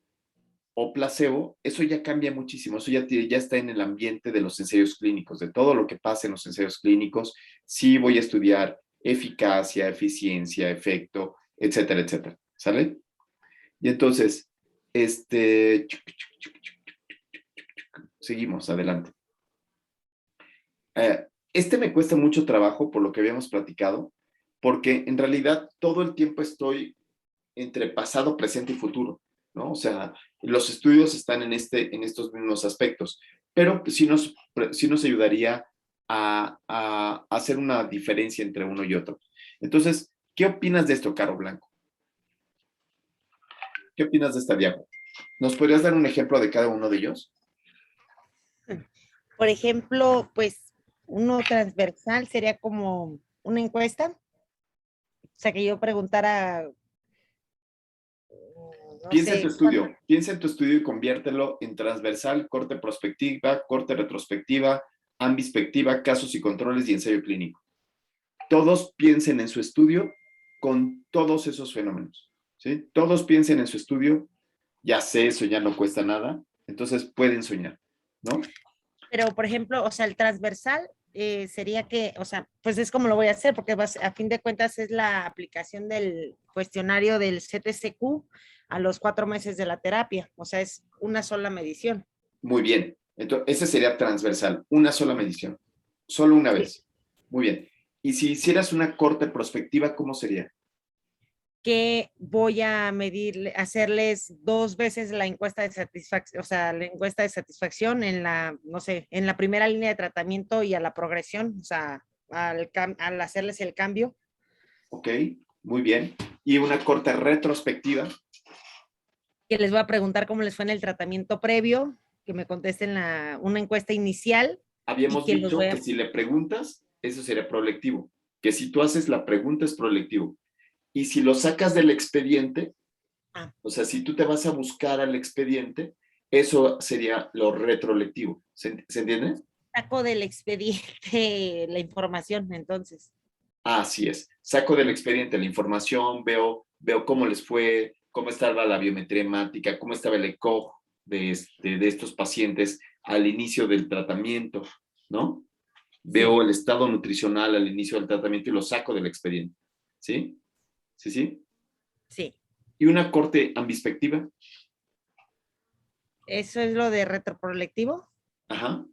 o placebo, eso ya cambia muchísimo. Eso ya está en el ambiente de los ensayos clínicos, de todo lo que pasa en los ensayos clínicos. Sí voy a estudiar eficacia, eficiencia, efecto, etcétera, etcétera. ¿Sale? Y entonces, seguimos, adelante. Me cuesta mucho trabajo por lo que habíamos platicado, porque en realidad todo el tiempo estoy entre pasado, presente y futuro, ¿no? O sea, los estudios están en estos mismos aspectos, pero sí nos ayudaría a hacer una diferencia entre uno y otro. Entonces, ¿qué opinas de esto, Caro Blanco? ¿Qué opinas de esta diapo? ¿Nos podrías dar un ejemplo de cada uno de ellos? Por ejemplo, pues uno transversal sería como una encuesta. O sea, que yo preguntara, no Piensa en tu sé, estudio. Piensa en tu estudio y conviértelo en transversal, corte prospectiva, corte retrospectiva, ambispectiva, casos y controles y ensayo clínico. Todos piensen en su estudio con todos esos fenómenos, ¿sí? Todos piensen en su estudio. Ya sé, eso ya no cuesta nada. Entonces pueden soñar, ¿no? pero por ejemplo, o sea, el transversal sería que, o sea, pues es como lo voy a hacer, porque a fin de cuentas es la aplicación del cuestionario del CTCQ a los 4 meses de la terapia, o sea, es una sola medición. Muy bien. Entonces, ese sería transversal, una sola medición, solo una Sí. vez. Muy bien. Y si hicieras una corte prospectiva, ¿cómo sería? Que voy a medir, hacerles 2 veces la encuesta de satisfacción, o sea, la encuesta de satisfacción en la, no sé, en la primera línea de tratamiento y a la progresión, o sea, al hacerles el cambio. Ok, muy bien. Y una corte retrospectiva. Que les voy a preguntar cómo les fue en el tratamiento previo, que me contesten una encuesta inicial. Habíamos Y que los dicho voy a... que si le preguntas, eso sería prolectivo. Que si tú haces la pregunta es prolectivo. Y si lo sacas del expediente, o sea, si tú te vas a buscar al expediente, eso sería lo retrolectivo. ¿Se entiende? Saco del expediente la información, entonces. Así es. Saco del expediente la información, veo cómo les fue, cómo estaba la biometría hemática, cómo estaba el ECOG de estos pacientes al inicio del tratamiento, ¿no? Veo el estado nutricional al inicio del tratamiento y lo saco del expediente. ¿Sí? ¿Sí, sí? Sí. Y una corte ambispectiva. Eso es lo de retroprolectivo. Ajá.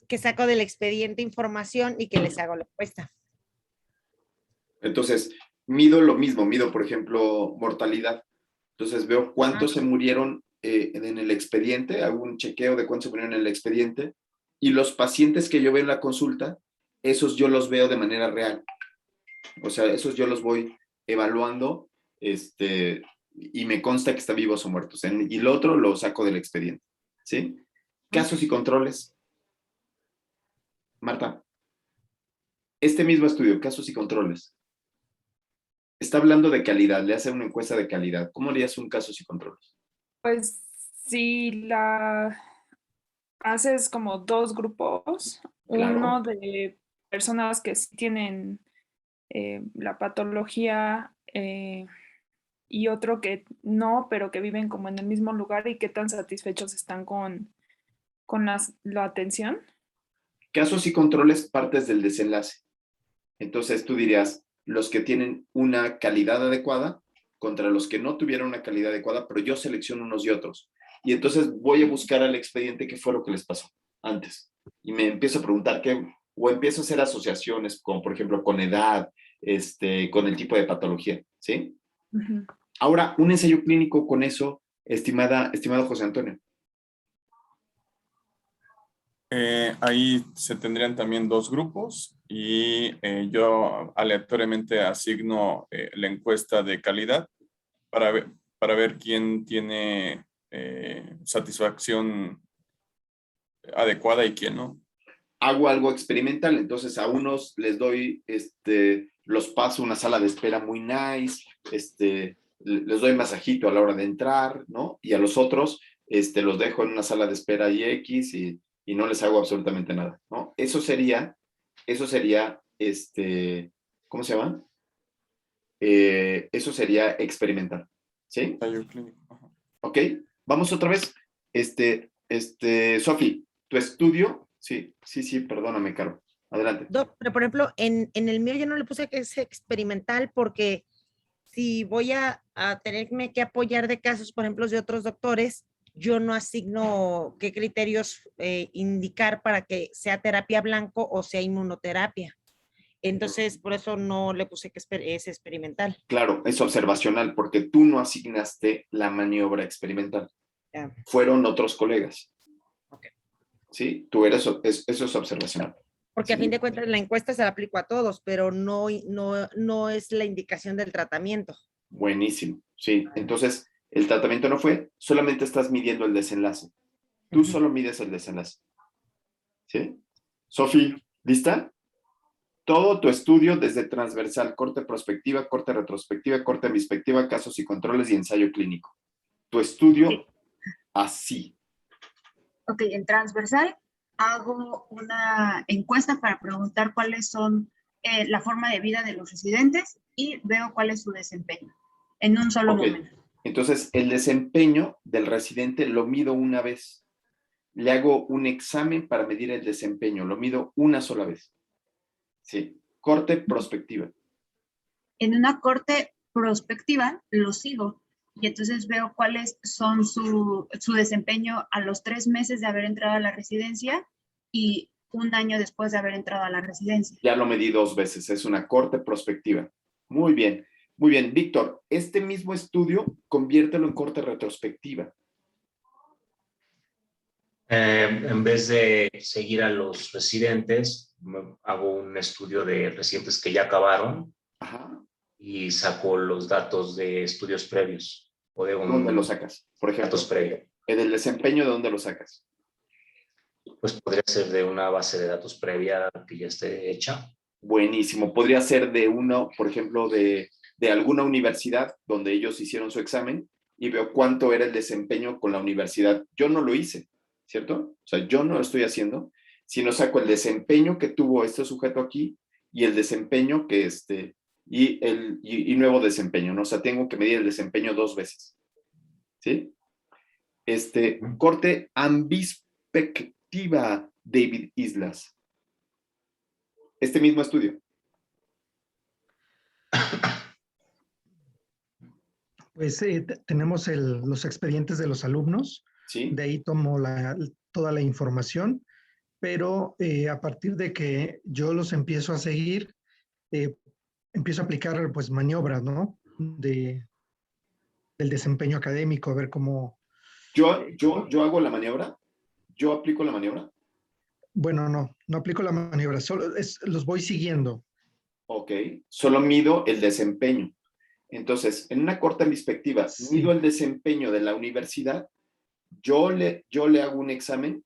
Que saco del expediente información y que les hago la encuesta. Entonces, mido lo mismo, mido, por ejemplo, mortalidad. Entonces, veo cuántos se murieron en el expediente, hago un chequeo de cuántos se murieron en el expediente, y los pacientes que yo veo en la consulta, esos yo los veo de manera real. O sea, esos yo los voy evaluando, y me consta que están vivos o muertos. Y el otro lo saco del expediente, ¿sí? Casos y controles. Marta, este mismo estudio, casos y controles, está hablando de calidad, le hace una encuesta de calidad. ¿Cómo harías un casos y controles? Pues si la haces como 2 grupos, Claro. uno de personas que sí tienen la patología y otro que no, pero que viven como en el mismo lugar y qué tan satisfechos están con la atención. Casos y controles partes del desenlace. Entonces tú dirías, los que tienen una calidad adecuada contra los que no tuvieron una calidad adecuada, pero yo selecciono unos y otros. Y entonces voy a buscar al expediente qué fue lo que les pasó antes. Y me empiezo a preguntar o empiezo a hacer asociaciones, como por ejemplo con edad, con el tipo de patología, ¿sí? Uh-huh. Ahora, un ensayo clínico con eso, estimado José Antonio. Ahí se tendrían también 2 grupos y yo aleatoriamente asigno la encuesta de calidad para ver quién tiene satisfacción adecuada y quién no. Hago algo experimental, entonces a unos les doy, los paso a una sala de espera muy nice, les doy masajito a la hora de entrar, ¿no? Y a los otros, los dejo en una sala de espera X y no les hago absolutamente nada, ¿no? Eso sería, ¿cómo se llama? Eso sería experimental, ¿sí? Ensayo clínico. Ajá. Ok, vamos otra vez. Sofi, tu estudio, sí, perdóname, Caro. Adelante. Pero por ejemplo, en el mío yo no le puse que es experimental porque si voy a tenerme que apoyar de casos, por ejemplo, de otros doctores, yo no asigno qué criterios indicar para que sea terapia blanco o sea inmunoterapia. Entonces, por eso no le puse que es experimental. Claro, es observacional porque tú no asignaste la maniobra experimental. Ya. Fueron otros colegas. Ok. ¿Sí? Tú eres, eso es observacional. Porque a ¿Sí? fin de cuentas la encuesta se la aplico a todos, pero no es la indicación del tratamiento. Buenísimo. Sí. Entonces, el tratamiento no fue, solamente estás midiendo el desenlace. Tú solo mides el desenlace. ¿Sí? Sofi, ¿lista? Todo tu estudio desde transversal, corte prospectiva, corte retrospectiva, corte bispectiva, casos y controles y ensayo clínico. Tu estudio así. Ok, en transversal hago una encuesta para preguntar cuáles son la forma de vida de los residentes y veo cuál es su desempeño en un solo momento. Entonces, el desempeño del residente lo mido una vez. Le hago un examen para medir el desempeño. Lo mido una sola vez. Sí. Corte prospectiva. En una corte prospectiva lo sigo y entonces veo cuáles son su desempeño a los 3 meses de haber entrado a la residencia y un año después de haber entrado a la residencia. Ya lo medí 2 veces. Es una corte prospectiva. Muy bien. Muy bien. Víctor, este mismo estudio, conviértelo en corte retrospectiva. En vez de seguir a los residentes, hago un estudio de residentes que ya acabaron. Ajá. Y saco los datos de estudios previos. O de ¿Dónde lo sacas? Por ejemplo, datos previos. ¿el desempeño de dónde lo sacas? Pues podría ser de una base de datos previa que ya esté hecha. Buenísimo. Podría ser de uno, por ejemplo, de alguna universidad donde ellos hicieron su examen y veo cuánto era el desempeño con la universidad. Yo no lo hice, ¿cierto? O sea, yo no lo estoy haciendo, sino saco el desempeño que tuvo este sujeto aquí y el desempeño que y nuevo desempeño, ¿no? O sea, tengo que medir el desempeño 2 veces. ¿Sí? Corte ambispectiva, David Islas. Este mismo estudio. Pues tenemos los expedientes de los alumnos, ¿Sí? de ahí tomo toda la información, pero a partir de que yo los empiezo a seguir, empiezo a aplicar pues maniobras, ¿no? Del desempeño académico, a ver cómo... Yo hago la maniobra, yo aplico la maniobra. Bueno, no aplico la maniobra, solo los voy siguiendo. Ok, solo mido el desempeño. Entonces, en una corta perspectiva, mido el desempeño de la universidad, yo le hago un examen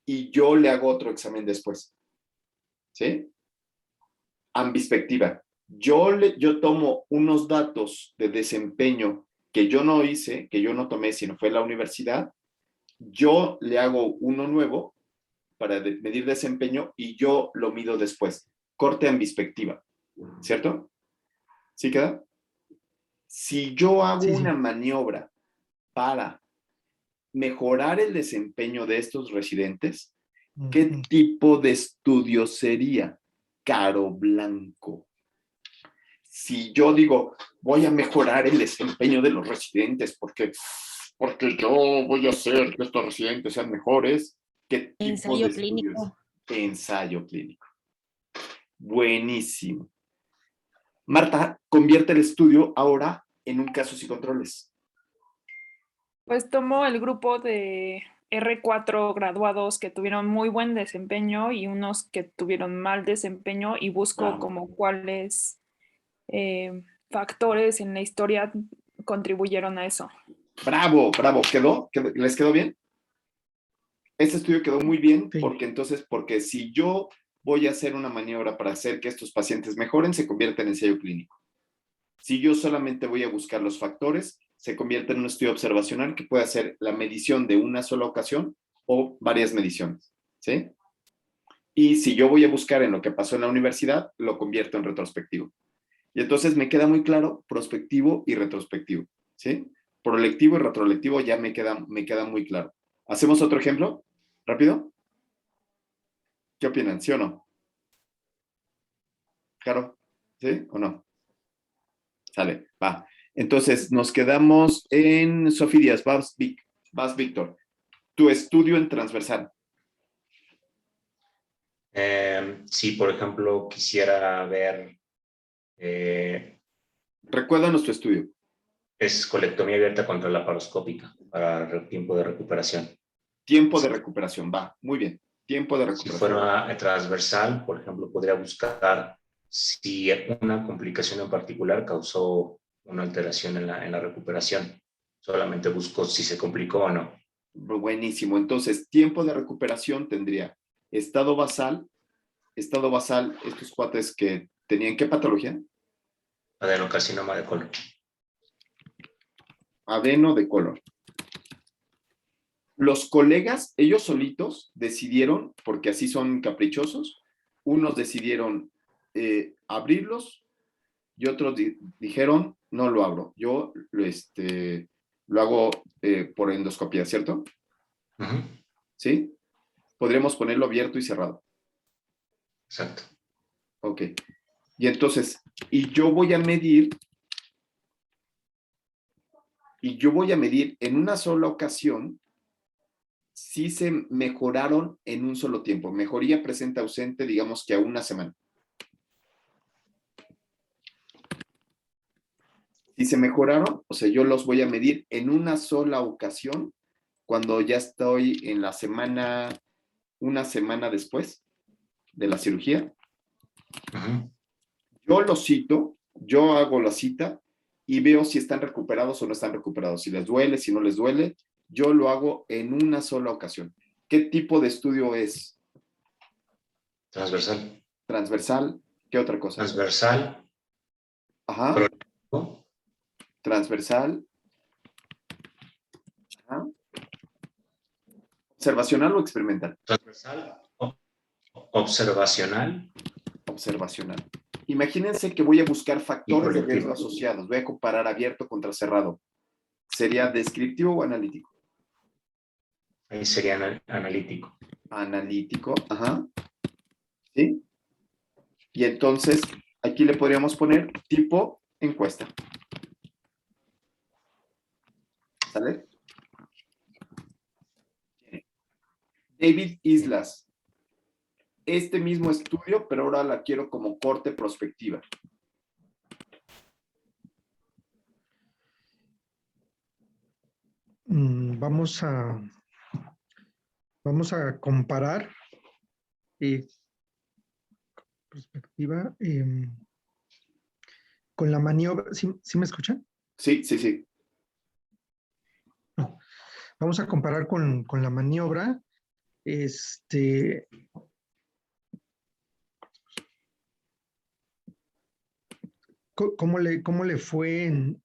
y yo le hago otro examen después. ¿Sí? Ambispectiva. Yo tomo unos datos de desempeño que yo no hice, que yo no tomé, sino fue la universidad, yo le hago uno nuevo para medir desempeño y yo lo mido después. Corte ambispectiva, ¿cierto? ¿Sí queda? Si yo hago una maniobra para mejorar el desempeño de estos residentes, ¿qué tipo de estudio sería? Caro blanco. Si yo digo, voy a mejorar el desempeño de los residentes porque yo voy a hacer que estos residentes sean mejores, ¿qué tipo ensayo de clínico. Ensayo clínico. Buenísimo. Marta, convierte el estudio ahora en un casos y controles. Pues tomo el grupo de R4 graduados que tuvieron muy buen desempeño y unos que tuvieron mal desempeño y busco como cuáles factores en la historia contribuyeron a eso. Bravo, bravo. ¿Les quedó bien? Este estudio quedó muy bien porque si yo voy a hacer una maniobra para hacer que estos pacientes mejoren, se convierte en ensayo clínico. Si yo solamente voy a buscar los factores, se convierte en un estudio observacional que puede hacer la medición de una sola ocasión o varias mediciones, ¿sí? Y si yo voy a buscar en lo que pasó en la universidad, lo convierto en retrospectivo. Y entonces me queda muy claro prospectivo y retrospectivo, ¿sí? Prolectivo y retrolectivo ya me queda muy claro. ¿Hacemos otro ejemplo? ¿Rápido? ¿Qué opinan? ¿Sí o no? ¿Caro? ¿Sí o no? Sale, va. Entonces, nos quedamos en Sofía Díaz. Vas, Víctor. Tu estudio en transversal. Si, por ejemplo, quisiera ver, Recuérdanos tu estudio. es colectomía abierta contra la laparoscópica para tiempo de recuperación. Tiempo de recuperación, va. Muy bien. Tiempo de Si recuperación. fuera transversal, por ejemplo, podría buscar si una complicación en particular causó una alteración en la recuperación. Solamente busco si se complicó o no. Buenísimo. Entonces, tiempo de recuperación tendría estado basal, estos cuates que tenían, ¿qué patología? Adenocarcinoma de colon. Adeno de colon. Los colegas, ellos solitos decidieron, porque así son caprichosos, unos decidieron abrirlos y otros dijeron, no lo abro, yo lo hago por endoscopia, ¿cierto? Ujú, ¿Sí? Podríamos ponerlo abierto y cerrado. exacto. Ok. Y entonces, yo voy a medir en una sola ocasión si se mejoraron en un solo tiempo. Mejoría presente ausente, digamos que a una semana. Si se mejoraron, o sea, yo los voy a medir en una sola ocasión cuando ya estoy en la semana, una semana después de la cirugía. Ujú, Yo los cito, yo hago la cita y veo si están recuperados o no están recuperados. Si les duele, si no les duele, yo lo hago en una sola ocasión. ¿Qué tipo de estudio es? transversal. Transversal. ¿Qué otra cosa? Transversal. Ajá. ¿No? Transversal. Ajá. ¿Observacional o experimental? Transversal. Observacional. Observacional. Imagínense que voy a buscar factores de riesgo colectivo. asociados. Voy a comparar abierto contra cerrado. ¿Sería descriptivo o analítico? Ahí sería analítico. Analítico, ajá. ¿Sí? Y entonces, aquí le podríamos poner tipo encuesta. ¿Sale? David Islas. Este mismo estudio, pero ahora la quiero como corte prospectiva. Vamos a comparar perspectiva con la maniobra. ¿Sí me escuchan? Sí, sí, sí. No. Vamos a comparar con la maniobra. ¿Cómo le fue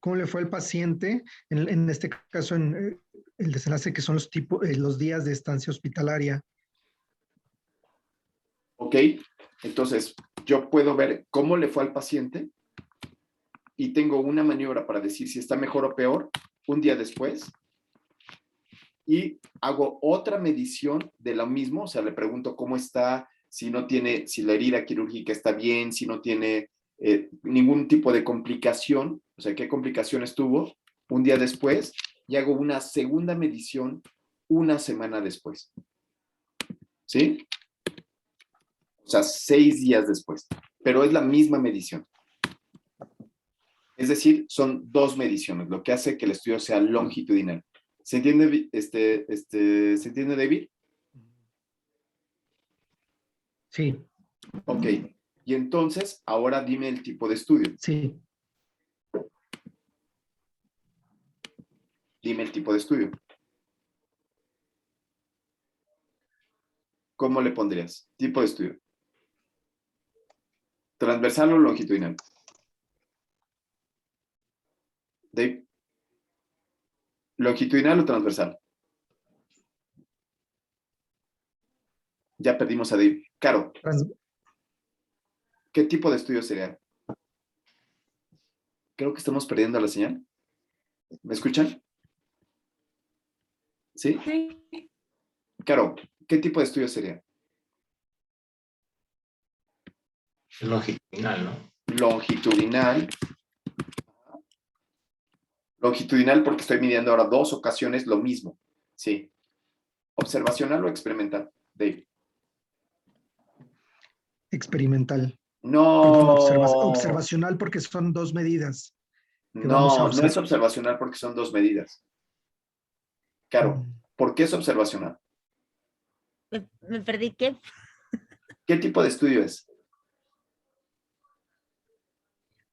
cómo le fue al paciente en este caso en el desenlace que son los días de estancia hospitalaria? Ok, entonces yo puedo ver cómo le fue al paciente y tengo una maniobra para decir si está mejor o peor un día después y hago otra medición de lo mismo, o sea, le pregunto cómo está, si no tiene, si la herida quirúrgica está bien, si no tiene ningún tipo de complicación, o sea, qué complicaciones tuvo un día después y hago una segunda medición una semana después. ¿Sí? O sea, 6 días después, pero es la misma medición. Es decir, son dos mediciones, lo que hace que el estudio sea longitudinal. ¿Se entiende, ¿se entiende, David? Sí, Ok. Y entonces, ahora dime el tipo de estudio. sí. Dime el tipo de estudio. ¿Cómo le pondrías? Tipo de estudio. ¿Transversal o longitudinal? Dave. ¿Longitudinal o transversal? Ya perdimos a Dave. Caro, ¿qué tipo de estudio sería? Creo que estamos perdiendo la señal. ¿Me escuchan? ¿Sí? Sí. Caro, ¿qué tipo de estudio sería? Es longitudinal, ¿no? longitudinal. Longitudinal porque estoy midiendo ahora 2 ocasiones lo mismo. Sí. ¿Observacional o experimental, Dave? Experimental. No. Perdón, observacional porque son 2 medidas. que vamos a No, no observar. es observacional porque son 2 medidas. Claro, ¿por qué es observacional? Me perdí, ¿qué? ¿Qué tipo de estudio es?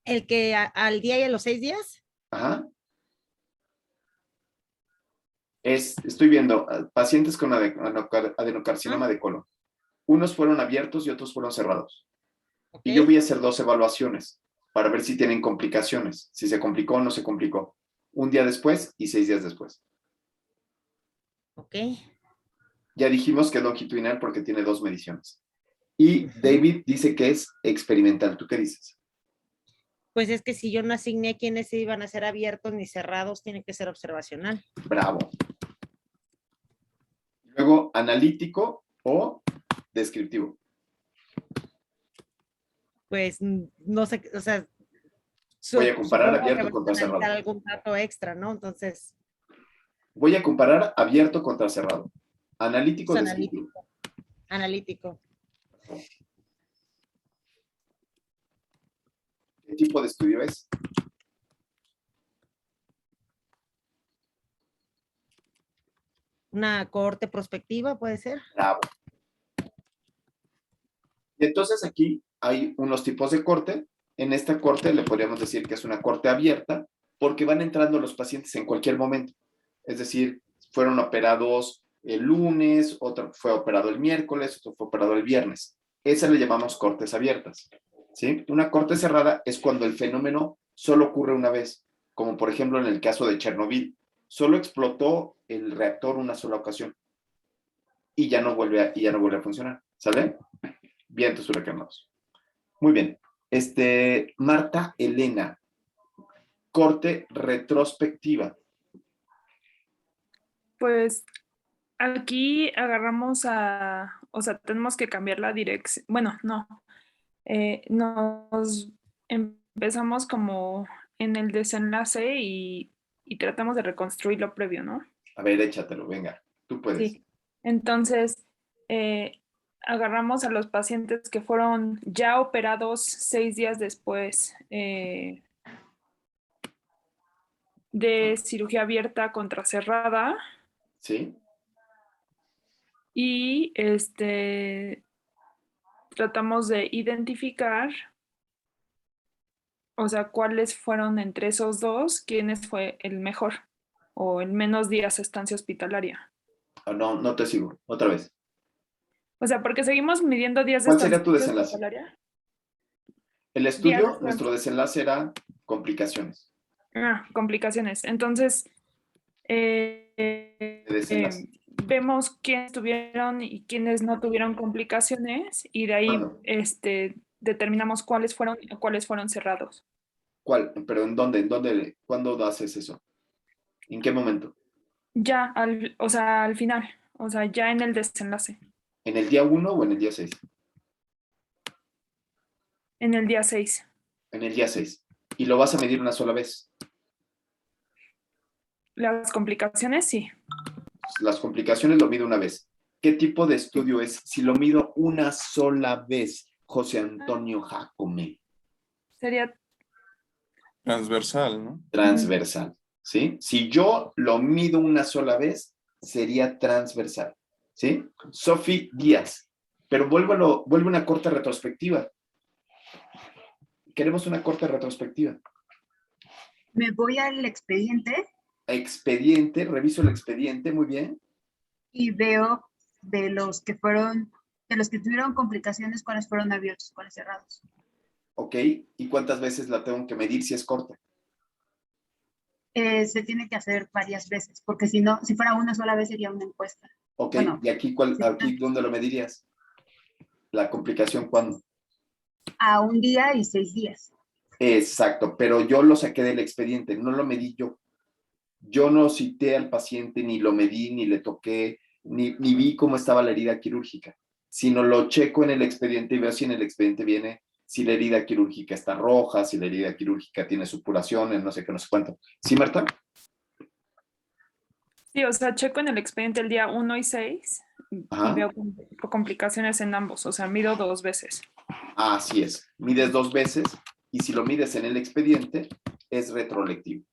¿El que al día y a los 6 días? Ajá. Estoy viendo pacientes con adenocarcinoma de colon. Unos fueron abiertos y otros fueron cerrados. Ok. Y yo voy a hacer 2 evaluaciones para ver si tienen complicaciones, si se complicó o no se complicó. Un día después y 6 días después. Ok. Ya dijimos que es longitudinal porque tiene 2 mediciones. Y David dice que es experimental. ¿Tú qué dices? Pues es que si yo no asigné quiénes iban a ser abiertos ni cerrados, tiene que ser observacional. Bravo. Luego, analítico o descriptivo. Pues no sé, o sea, Voy a comparar supongo que abierto vas contra a analizar cerrado. algún dato extra, ¿no? Entonces, Voy a comparar abierto contra cerrado. Analítico o es descriptivo. analítico. ¿Qué tipo de estudio es? Una cohorte prospectiva, puede ser. Bravo. Y entonces aquí hay unos tipos de corte. En esta corte le podríamos decir que es una corte abierta porque van entrando los pacientes en cualquier momento. Es decir, fueron operados el lunes, otro fue operado el miércoles, otro fue operado el viernes. Esa le llamamos cortes abiertas. ¿Sí? Una corte cerrada es cuando el fenómeno solo ocurre una vez, como por ejemplo en el caso de Chernobyl. Solo explotó el reactor una sola ocasión y ya no vuelve a funcionar. ¿Sale? Vientos huracanados. Muy bien. Marta Elena, corte retrospectiva. Pues aquí agarramos o sea, tenemos que cambiar la dirección. Bueno, no. Nos empezamos como en el desenlace y tratamos de reconstruir lo previo, ¿no? A ver, échatelo, venga. Tú puedes. Sí. Entonces, agarramos a los pacientes que fueron ya operados 6 días después de cirugía abierta contra cerrada ¿Sí? y tratamos de identificar, o sea, cuáles fueron entre esos dos, quiénes fue el mejor o el menos días estancia hospitalaria. Oh, no, no te sigo. Otra vez. O sea, porque seguimos midiendo días de ¿Cuál sería estancia tu desenlace? hospitalaria. El Días de estudio, estancia. nuestro desenlace era complicaciones. Complicaciones. Entonces, De desenlace. vemos quiénes tuvieron y quiénes no tuvieron complicaciones y de ahí ¿Cuándo? determinamos cuáles fueron cerrados. ¿Cuál? Pero ¿en dónde? ¿Cuándo haces eso? ¿En qué momento? Ya, o sea, al final, o sea, ya en el desenlace, ¿En el día 1 o en el día 6? en el día 6. En el día 6. Y lo vas a medir una sola vez. Las complicaciones, sí. Las complicaciones lo mido una vez. ¿Qué tipo de estudio es? Si lo mido una sola vez, José Antonio Jacome. Sería Transversal, ¿no? Transversal, ¿sí? Si yo lo mido una sola vez, sería transversal, ¿sí? Sofi Díaz, pero vuelve una corte retrospectiva. Queremos una corte retrospectiva. Me voy al expediente Expediente, reviso el expediente, muy bien. y veo de los que tuvieron complicaciones, cuáles fueron abiertos, cuáles cerrados. Ok, ¿y cuántas veces la tengo que medir si es corta? Se tiene que hacer varias veces, porque si no, si fuera una sola vez sería una encuesta. Ok, Bueno, ¿y aquí dónde lo medirías? ¿La complicación cuándo? a un día y 6 días. Exacto, pero yo lo saqué del expediente, no lo medí yo. Yo no cité al paciente, ni lo medí, ni le toqué, ni vi cómo estaba la herida quirúrgica, sino lo checo en el expediente y veo si en el expediente viene si la herida quirúrgica está roja, si la herida quirúrgica tiene supuraciones, no sé qué, no sé cuánto. ¿Sí, Marta? Sí, o sea, checo en el expediente el día 1 y 6 y Ajá. veo complicaciones en ambos, o sea, mido 2 veces. Así es. Mides 2 veces y si lo mides en el expediente, es retrolectivo.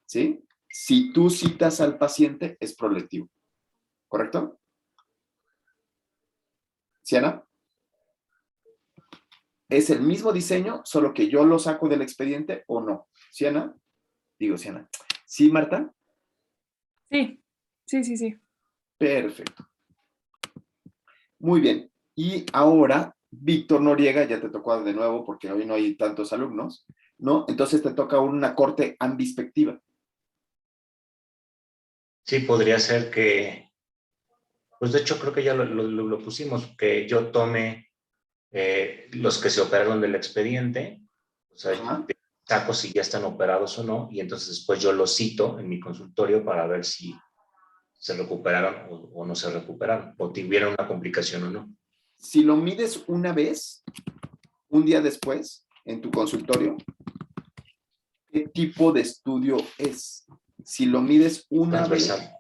¿Sí? Si tú citas al paciente, es prolectivo. ¿Correcto? ¿Siana? ¿Es el mismo diseño, solo que yo lo saco del expediente o no? ¿Siana? Digo, Siana. ¿Sí, Marta? Sí, sí, sí, sí. Perfecto. Muy bien. Y ahora, Víctor Noriega, ya te tocó de nuevo porque hoy no hay tantos alumnos, ¿no? Entonces te toca una corte ambispectiva. Sí, podría ser que, pues de hecho creo que ya lo pusimos, que yo tome los que se operaron del expediente, o sea, Ajá. saco si ya están operados o no, y entonces después yo los cito en mi consultorio para ver si se recuperaron o no se recuperaron, o tuvieron una complicación o no. Si lo mides una vez, un día después, en tu consultorio, ¿qué tipo de estudio es? Si lo mides una vez, Transversal.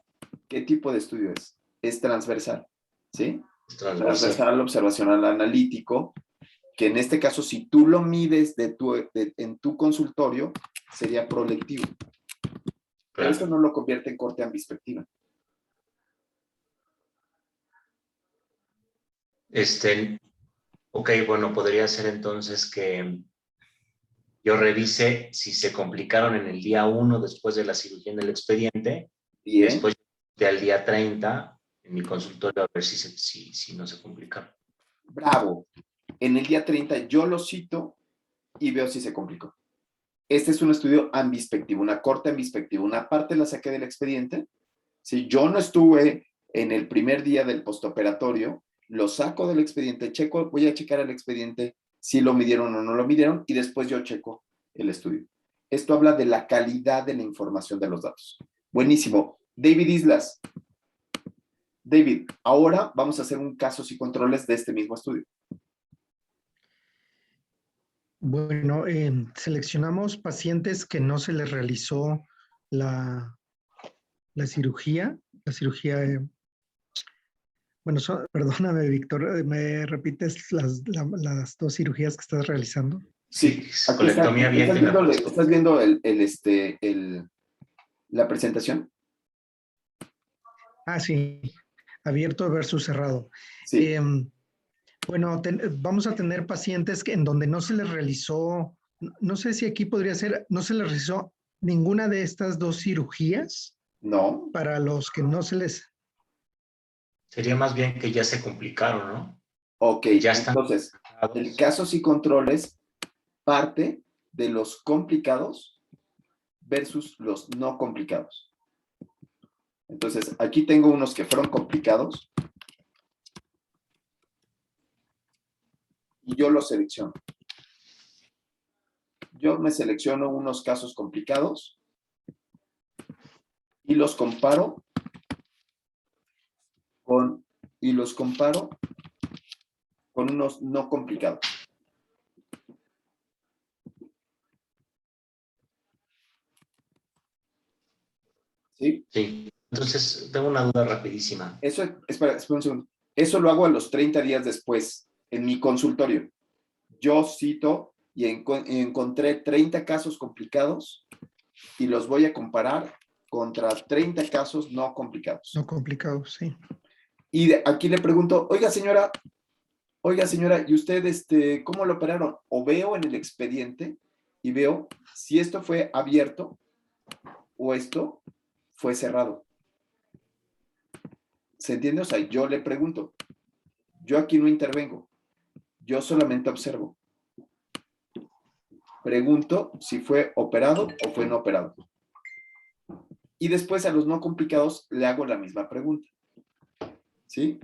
¿qué tipo de estudio es? Es transversal, ¿sí? Es transversal. Transversal, observacional, analítico, que en este caso, si tú lo mides en tu consultorio, sería prolectivo. Pero eso no lo convierte en corte ambispectiva. Ok, bueno, podría ser entonces que yo revise si se complicaron en el día 1 después de la cirugía en el expediente, y Bien. después al día 30 en mi consultorio a ver si no se complicaron. Bravo. En el día 30 yo lo cito y veo si se complicó. Este es un estudio ambispectivo, una corte ambispectiva. Una parte la saqué del expediente. Si yo no estuve en el primer día del postoperatorio, lo saco del expediente, checo, voy a checar el expediente si lo midieron o no lo midieron y después yo checo el estudio. Esto habla de la calidad de la información de los datos. Buenísimo. David Islas. David, ahora vamos a hacer un casos y controles de este mismo estudio. Bueno, seleccionamos pacientes que no se les realizó la cirugía. La cirugía, bueno, perdóname, Víctor, ¿me repites las 2 cirugías que estás realizando? Sí, aquí colectomía abierta y laparoscopia. ¿Estás viendo la presentación? Ah, sí, abierto versus cerrado. Sí. Bueno, vamos a tener pacientes en donde no se les realizó, no sé si aquí podría ser, no se les realizó ninguna de estas 2 cirugías. No. Para los que no se les... Sería más bien que ya se complicaron, ¿no? Ok, Ya están entonces, el casos y controles parte de los complicados versus los no complicados. Entonces, aquí tengo unos que fueron complicados y yo los selecciono. Yo me selecciono unos casos complicados y los comparo con unos no complicados. ¿Sí? Sí. Entonces, tengo una duda rapidísima. Espera un segundo. Eso lo hago a los 30 días después, en mi consultorio. Yo cito y encontré 30 casos complicados y los voy a comparar contra 30 casos no complicados. No complicados, sí. Y aquí le pregunto, oiga señora, ¿y usted cómo lo operaron? O veo en el expediente y veo si esto fue abierto o esto fue cerrado. ¿Se entiende? O sea, yo le pregunto. Yo aquí no intervengo. Yo solamente observo. Pregunto si fue operado o fue no operado. Y después a los no complicados le hago la misma pregunta. ¿Sí?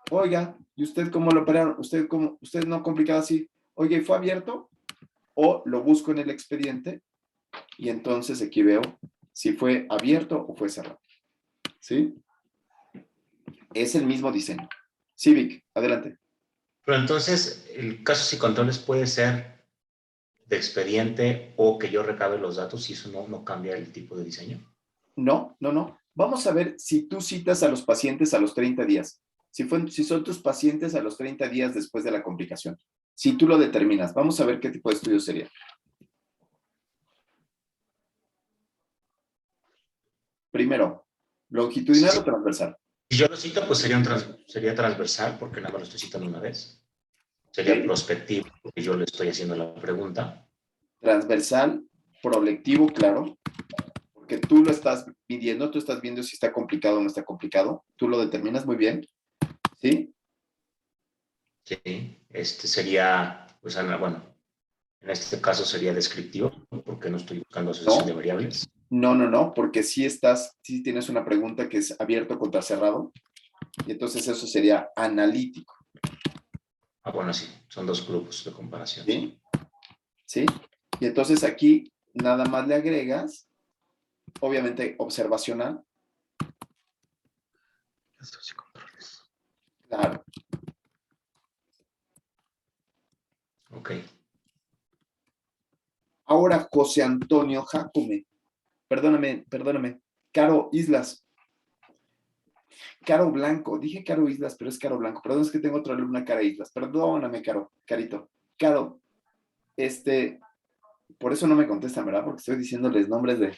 Oiga, ¿y usted cómo lo operaron? ¿Usted no complicado así? Oiga, ¿y fue abierto? O lo busco en el expediente y entonces aquí veo si fue abierto o fue cerrado. ¿Sí? Es el mismo diseño. Sí, Vic, adelante. Pero entonces, el casos y controles puede ser de expediente o que yo recabe los datos y eso no cambia el tipo de diseño. No, no, no. Vamos a ver si tú citas a los pacientes a los 30 días. Si son tus pacientes a los 30 días después de la complicación. Si tú lo determinas, vamos a ver qué tipo de estudio sería. Primero, longitudinal o transversal. Si yo lo cito, pues sería transversal porque nada más lo estoy citando una vez. Sería Sí. prospectivo porque yo le estoy haciendo la pregunta. Transversal, prospectivo, claro. Porque tú lo estás midiendo, tú estás viendo si está complicado o no está complicado. Tú lo determinas muy bien. ¿Sí? Sí, sería, pues, bueno, en este caso sería descriptivo porque no estoy buscando asociación de variables. No, porque sí tienes una pregunta que es abierto contra cerrado, y entonces eso sería analítico. Ah, bueno, sí, son dos grupos de comparación. ¿Sí? ¿Sí? Y entonces aquí nada más le agregas, obviamente, observacional. Casos y controles. Claro. Ok. Ahora, José Antonio Jacome. Perdóname. Caro Islas. Caro Blanco. Dije Caro Islas, pero es Caro Blanco. Perdón, es que tengo otra alumna, Cara Islas. Perdóname, Carito. Caro, por eso no me contestan, ¿verdad? Porque estoy diciéndoles nombres de...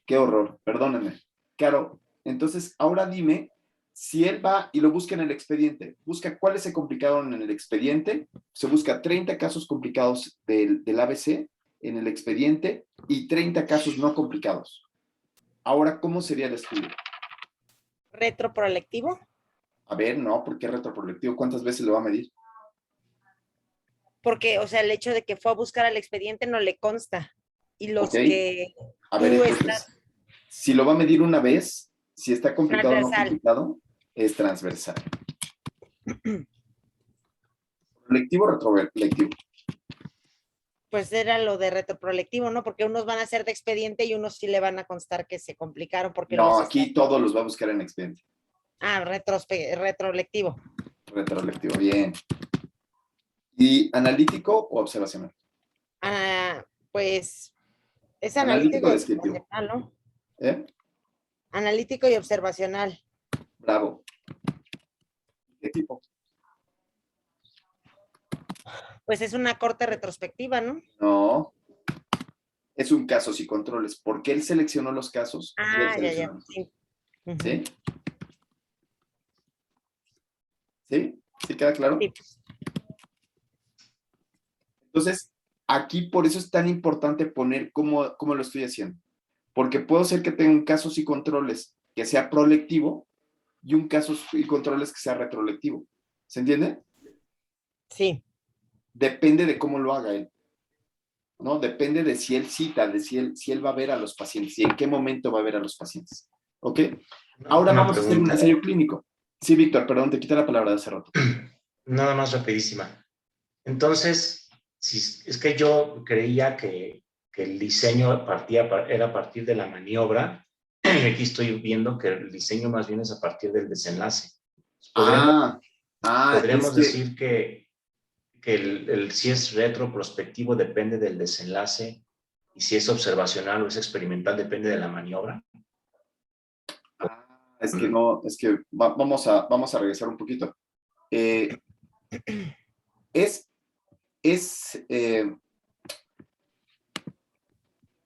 Qué horror, perdónenme. Caro, entonces ahora dime si él va y lo busca en el expediente. Busca cuáles se complicaron en el expediente. Se busca 30 casos complicados del ABC en el expediente y 30 casos no complicados. Ahora, ¿cómo sería el estudio? ¿Retroproyectivo? A ver, no, ¿por qué retroproyectivo? ¿Cuántas veces lo va a medir? Porque, o sea, el hecho de que fue a buscar al expediente no le consta. Y los Ok. que A ver, tú entonces, si lo va a medir una vez, si está complicado o no Transversal. complicado, es transversal. ¿Proyectivo o retroproyectivo? pues era lo de retroproyectivo, ¿no? Porque unos van a ser de expediente y unos sí le van a constar que se complicaron porque No, los aquí todos los va a buscar en expediente. retrospectivo. Retrolectivo, bien. ¿Y analítico o observacional? Pues es Analítico analítico y descriptivo. observacional, ¿no? ¿Eh? Analítico y observacional. Bravo. ¿Qué tipo? Pues es una corte retrospectiva, ¿no? No. Es un casos y controles. Porque él seleccionó los casos. Y él Ya. seleccionó los Sí. controles. ¿Sí? ¿Sí? ¿Sí queda claro? Sí. Entonces, aquí por eso es tan importante poner cómo lo estoy haciendo. Porque puedo ser que tenga un casos y controles que sea prolectivo y un casos y controles que sea retrolectivo. ¿Se entiende? Sí. Depende de cómo lo haga él, ¿no? Depende de si él cita, de si él va a ver a los pacientes y en qué momento va a ver a los pacientes. ¿Ok? Ahora Una vamos a hacer un pregunta. ensayo clínico. Sí, Víctor, perdón, te quité la palabra de hace rato. Nada más rapidísima. Entonces, es que yo creía que el diseño era a partir de la maniobra. Y aquí estoy viendo que el diseño más bien es a partir del desenlace. Podremos Es que decir que si es retroprospectivo depende del desenlace y si es observacional o es experimental depende de la maniobra. vamos a regresar un poquito.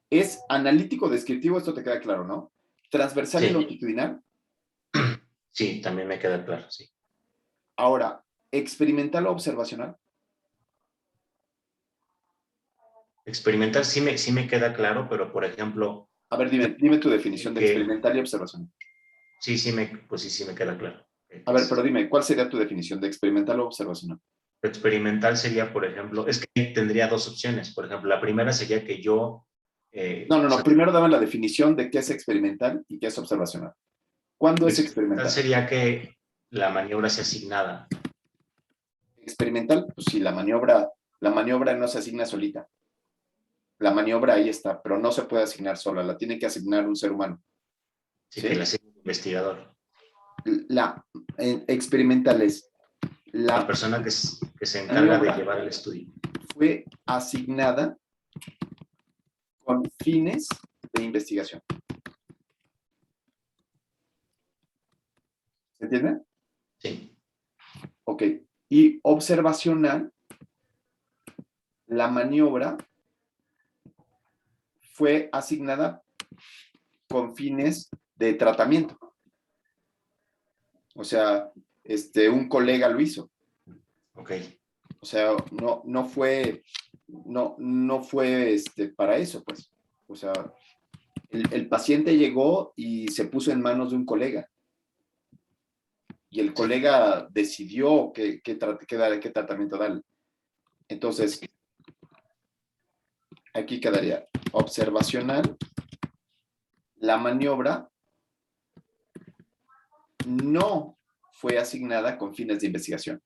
Es analítico descriptivo, esto te queda claro, ¿no? Transversal Sí. y longitudinal. Sí, también me queda claro, sí. Ahora, experimental o observacional. Experimental sí me queda claro, pero por ejemplo... A ver, dime tu definición de experimental y observacional. Sí, sí me queda claro. A ver, pero dime, ¿cuál sería tu definición de experimental o observacional? Experimental sería, por ejemplo, es que tendría dos opciones. Por ejemplo, la primera sería que yo... No. Primero dame la definición de qué es experimental y qué es observacional. ¿Cuándo es experimental? Sería que la maniobra sea asignada. Experimental, pues sí, la maniobra no se asigna solita. La maniobra ahí está, pero no se puede asignar sola, la tiene que asignar un ser humano. Sí, que la asigne un investigador. Experimental es La persona que se encarga de maniobra llevar el estudio. fue asignada con fines de investigación. ¿Se entiende? Sí. Ok. Y observacional, la maniobra fue asignada con fines de tratamiento. O sea, un colega lo hizo. Ok. O sea, no fue para eso, pues. O sea, el paciente llegó y se puso en manos de un colega. Y el colega decidió qué tratamiento darle. Entonces, aquí quedaría observacional. La maniobra no fue asignada con fines de investigación.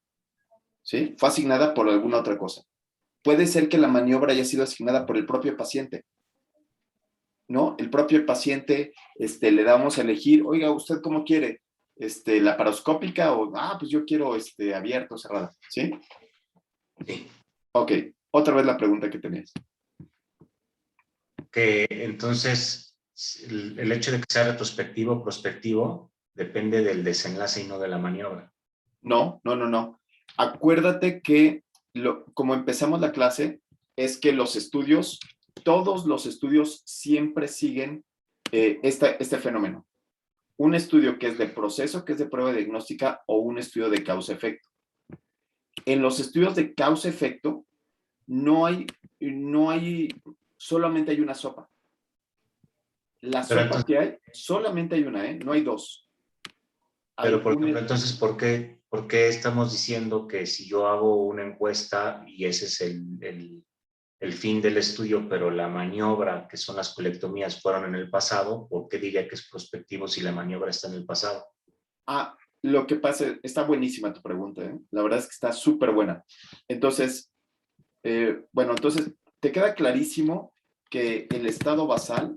¿Sí? Fue asignada por alguna otra cosa. Puede ser que la maniobra haya sido asignada por el propio paciente, ¿no? El propio paciente, le damos a elegir, oiga, ¿usted cómo quiere? ¿Laparoscópica o, pues yo quiero, abierto, cerrada, ¿sí? Sí. Ok, otra vez la pregunta que tenías. Que entonces el hecho de que sea retrospectivo o prospectivo depende del desenlace y no de la maniobra. No. Acuérdate que como empezamos la clase, es que todos los estudios siempre siguen este fenómeno. Un estudio que es de proceso, que es de prueba diagnóstica, o un estudio de causa-efecto. En los estudios de causa-efecto, solamente hay una sopa. La Pero sopa entonces, que hay, solamente hay una, no hay dos. pero por ejemplo, entonces, ¿por qué estamos diciendo que si yo hago una encuesta y ese es el fin del estudio, pero la maniobra, que son las colectomías, fueron en el pasado, ¿por qué diría que es prospectivo si la maniobra está en el pasado? Lo que pasa, está buenísima tu pregunta, La verdad es que está súper buena. Entonces, entonces, ¿te queda clarísimo que el estado basal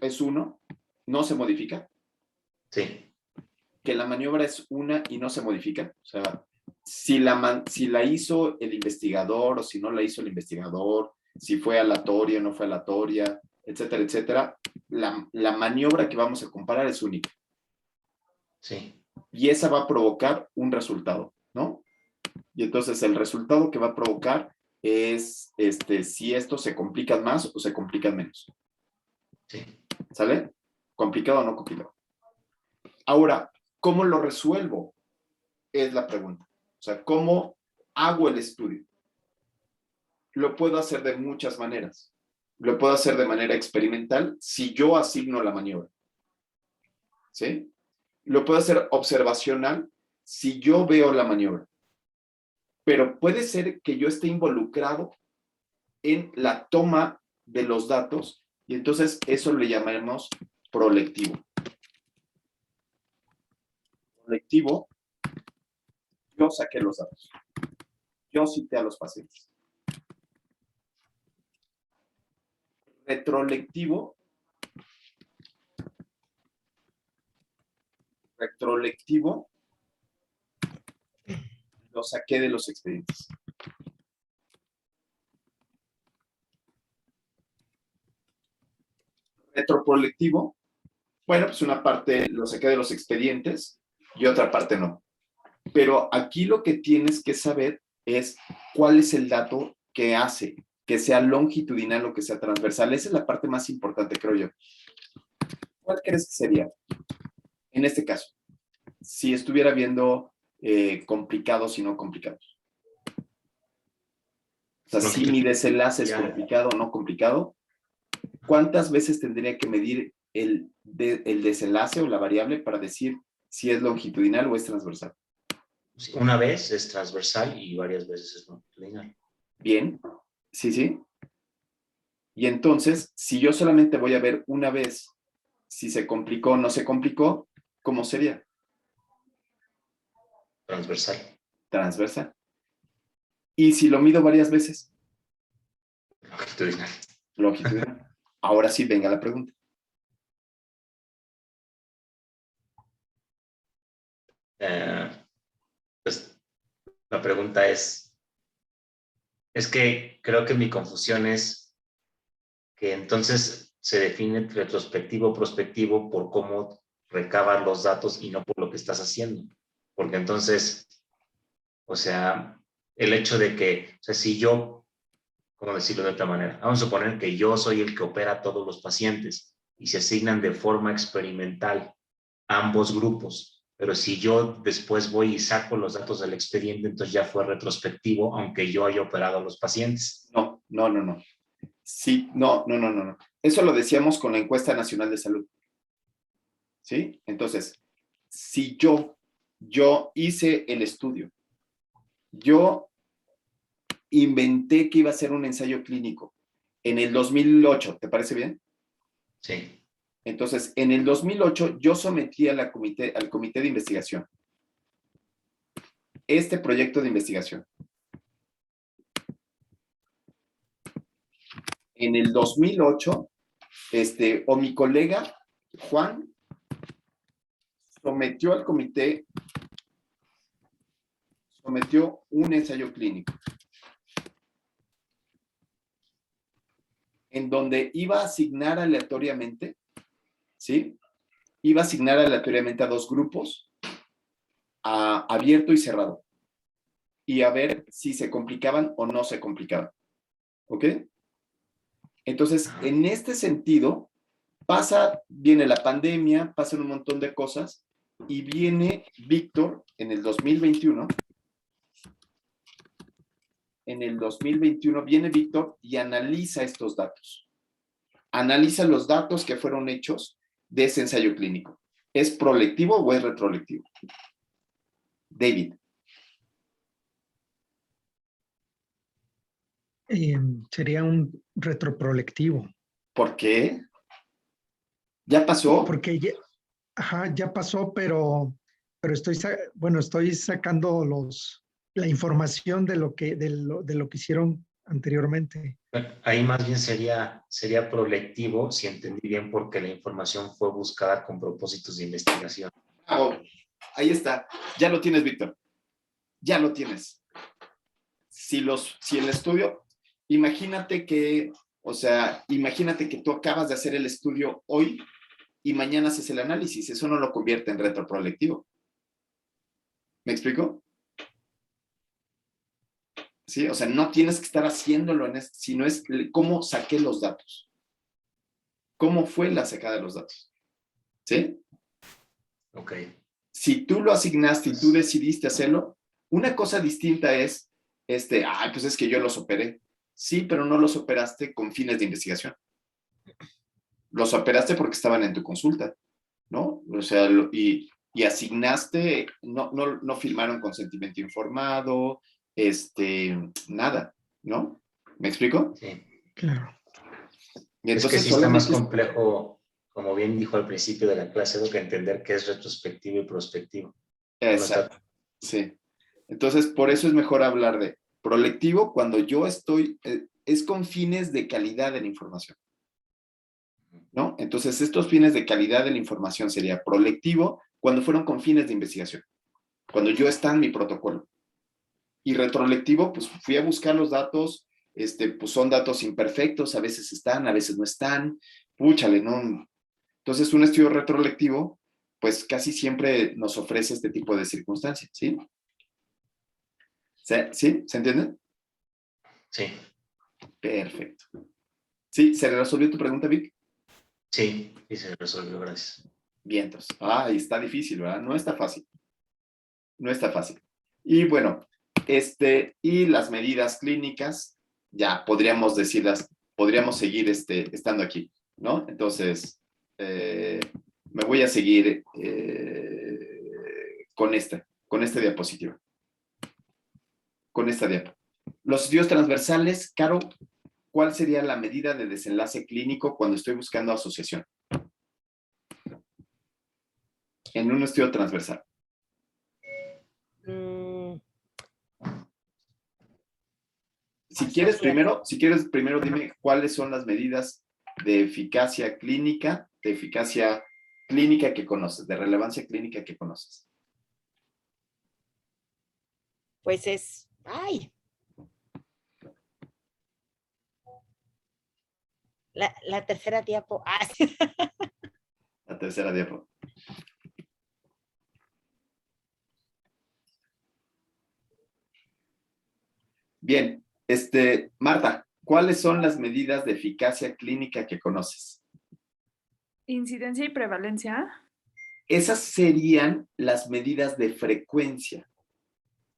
es uno, no se modifica? Sí. Que la maniobra es una y no se modifica. O sea, si la hizo el investigador o si no la hizo el investigador, si fue aleatoria o no fue aleatoria, etcétera, etcétera, la maniobra que vamos a comparar es única. Sí. Y esa va a provocar un resultado, ¿no? Y entonces el resultado que va a provocar es si estos se complican más o se complican menos. Sí. ¿Sale? ¿Complicado o no complicado? Ahora, ¿cómo lo resuelvo? Es la pregunta. O sea, ¿cómo hago el estudio? Lo puedo hacer de muchas maneras. Lo puedo hacer de manera experimental si yo asigno la maniobra. ¿Sí? Lo puedo hacer observacional si yo veo la maniobra. Pero puede ser que yo esté involucrado en la toma de los datos y entonces eso le llamaremos prolectivo. Prolectivo, yo saqué los datos. Yo cité a los pacientes. Retrolectivo, lo saqué de los expedientes. Retroprolectivo, bueno, pues una parte lo saqué de los expedientes y otra parte no. Pero aquí lo que tienes que saber es cuál es el dato que hace que sea longitudinal o que sea transversal. Esa es la parte más importante, creo yo. ¿Cuál crees que sería? En este caso, si estuviera viendo complicados y no complicados. O sea, si mi desenlace es complicado o no complicado, ¿cuántas veces tendría que medir el desenlace o la variable para decir si es longitudinal o es transversal? Una vez es transversal y varias veces es longitudinal. Bien, sí. Y entonces, si yo solamente voy a ver una vez si se complicó o no se complicó, ¿cómo sería? Transversal. Transversal. ¿Y si lo mido varias veces? Longitudinal. Longitudinal. Ahora sí, venga la pregunta. pues la pregunta es que creo que mi confusión es que entonces se define retrospectivo o prospectivo por cómo recabar los datos y no por lo que estás haciendo. Porque entonces, o sea, el hecho de que, o sea, si yo, ¿cómo decirlo de otra manera? Vamos a suponer que yo soy el que opera a todos los pacientes y se asignan de forma experimental ambos grupos. Pero si yo después voy y saco los datos del expediente, entonces ya fue retrospectivo, aunque yo haya operado a los pacientes. No. Sí, no. Eso lo decíamos con la encuesta nacional de salud. ¿Sí? Entonces, si yo hice el estudio, yo inventé que iba a ser un ensayo clínico en el 2008, ¿te parece bien? Sí. Entonces, en el 2008 yo sometí al comité de investigación este proyecto de investigación. En el 2008, o mi colega Juan sometió al comité, un ensayo clínico en donde iba a asignar aleatoriamente, ¿sí? Iba a asignar aleatoriamente a dos grupos, a abierto y cerrado, y a ver si se complicaban o no se complicaban. ¿Ok? Entonces, en este sentido, viene la pandemia, pasan un montón de cosas, y viene Víctor en el 2021. En el 2021 viene Víctor y analiza estos datos. Analiza los datos que fueron hechos de ese ensayo clínico. ¿Es prolectivo o es retrolectivo? David. Sería un retroprolectivo. ¿Por qué? ¿Ya pasó? Porque ya pasó, pero estoy sacando la información de lo que hicieron anteriormente. Ahí más bien sería prolectivo, si entendí bien, porque la información fue buscada con propósitos de investigación. Ahí está. Ya lo tienes, Víctor. Ya lo tienes. Si el estudio, imagínate que tú acabas de hacer el estudio hoy y mañana haces el análisis. Eso no lo convierte en retroprolectivo. ¿Me explico? Sí, o sea, no tienes que estar haciéndolo sino es cómo saqué los datos. ¿Cómo fue la sacada de los datos? ¿Sí? Ok. Si tú lo asignaste y tú decidiste hacerlo, una cosa distinta es, pues es que yo los operé. Sí, pero no los operaste con fines de investigación. Los operaste porque estaban en tu consulta, ¿no? O sea, y asignaste, no firmaron consentimiento informado, nada, ¿no? ¿Me explico? Sí. Claro. Y entonces, es que sí está más complejo, como bien dijo al principio de la clase, que entender qué es retrospectivo y prospectivo. Exacto, sí. Entonces, por eso es mejor hablar de prolectivo cuando yo es con fines de calidad de la información, ¿no? Entonces, estos fines de calidad de la información sería prolectivo cuando fueron con fines de investigación, cuando yo está en mi protocolo. Y retrolectivo, pues fui a buscar los datos, pues son datos imperfectos, a veces están, a veces no están, púchale, ¿no? Entonces, un estudio retrolectivo, pues casi siempre nos ofrece este tipo de circunstancias, ¿sí? ¿Sí? ¿Se entiende? Sí. Perfecto. ¿Sí? ¿Se resolvió tu pregunta, Vic? Sí, se resolvió, gracias. Bien, entonces. Está difícil, ¿verdad? No está fácil. No está fácil. Y bueno, y las medidas clínicas, ya podríamos decirlas, podríamos seguir estando aquí, ¿no? Entonces, me voy a seguir con esta diapositiva. Con esta diapositiva. Los estudios transversales, Caro, ¿cuál sería la medida de desenlace clínico cuando estoy buscando asociación? En un estudio transversal. Si quieres primero dime cuáles son las medidas de eficacia clínica que conoces, de relevancia clínica que conoces. pues es, ay, la tercera diapo. Ah, sí. La tercera diapo. Bien, Marta, ¿cuáles son las medidas de eficacia clínica que conoces? Incidencia y prevalencia. Esas serían las medidas de frecuencia.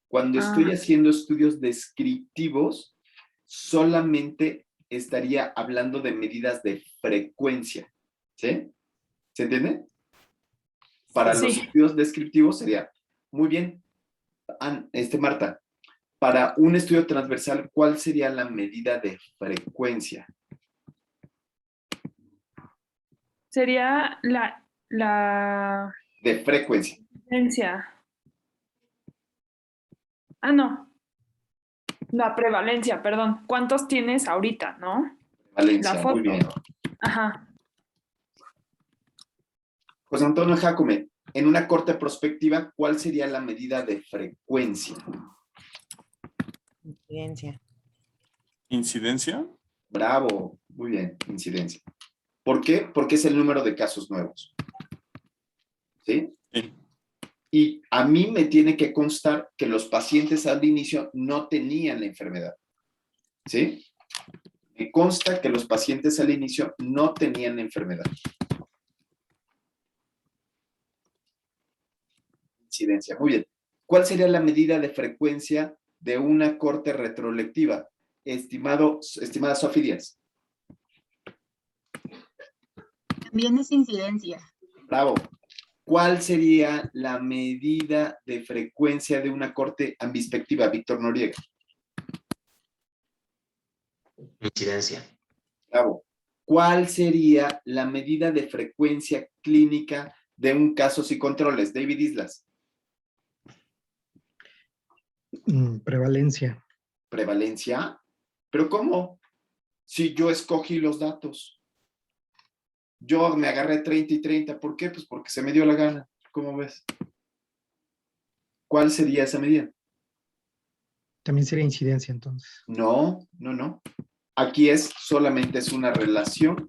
Cuando estoy Ah. haciendo estudios descriptivos, solamente estaría hablando de medidas de frecuencia. ¿Sí? ¿Se entiende? Para los Sí. estudios descriptivos sería, muy bien, Marta, para un estudio transversal, ¿cuál sería la medida de frecuencia? Sería la De frecuencia. incidencia. Ah, no. La prevalencia, perdón. ¿Cuántos tienes ahorita, no? Valencia, La foto. muy bien. Ajá. José Antonio Jacome, en una corta perspectiva, ¿cuál sería la medida de frecuencia? Incidencia. ¿Incidencia? Bravo, muy bien, incidencia. ¿Por qué? Porque es el número de casos nuevos. ¿Sí? Sí. Y a mí me tiene que constar que los pacientes al inicio no tenían la enfermedad. ¿Sí? Me consta que los pacientes al inicio no tenían la enfermedad. Incidencia, muy bien. ¿Cuál sería la medida de frecuencia de una corte retrolectiva? Estimada Sofía Díaz. También es incidencia. Bravo. ¿Cuál sería la medida de frecuencia de una corte ambispectiva, Víctor Noriega? Incidencia. Bravo. ¿Cuál sería la medida de frecuencia clínica de un caso sin controles, David Islas? Prevalencia. ¿Prevalencia? ¿Pero cómo? Si yo escogí los datos. Yo me agarré 30 y 30. ¿Por qué? Pues porque se me dio la gana. ¿Cómo ves? ¿Cuál sería esa medida? También sería incidencia entonces. No, no, no. Aquí solamente es una relación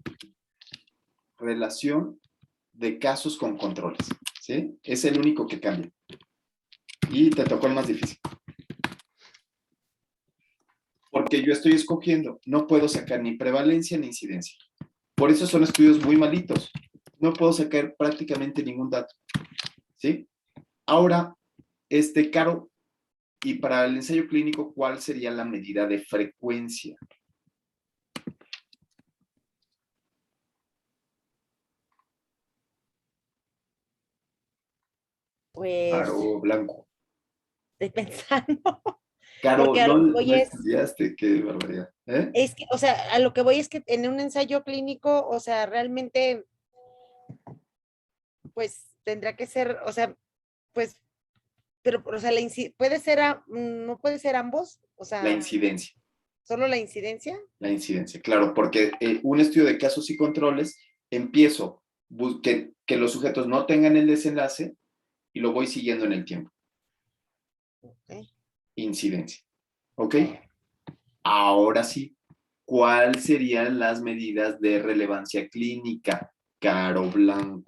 de casos con controles. ¿Sí? Es el único que cambia. Y te tocó el más difícil. Porque yo estoy escogiendo, no puedo sacar ni prevalencia ni incidencia. Por eso son estudios muy malitos. No puedo sacar prácticamente ningún dato. ¿Sí? Ahora, Caro, y para el ensayo clínico, ¿cuál sería la medida de frecuencia? Pues Caro Blanco. estoy pensando. Caro, Porque a no, lo que voy no estudiaste, qué barbaridad. ¿Eh? es que, o sea, a lo que voy es que en un ensayo clínico, o sea, realmente, pues tendrá que ser, o sea, pues, pero, o sea, puede ser, no puede ser ambos, o La sea, incidencia. solo la incidencia. La incidencia, claro, porque un estudio de casos y controles, empiezo que los sujetos no tengan el desenlace y lo voy siguiendo en el tiempo. Okay. Incidencia. ¿Ok? Ahora sí, ¿cuáles serían las medidas de relevancia clínica? Caro Blanco.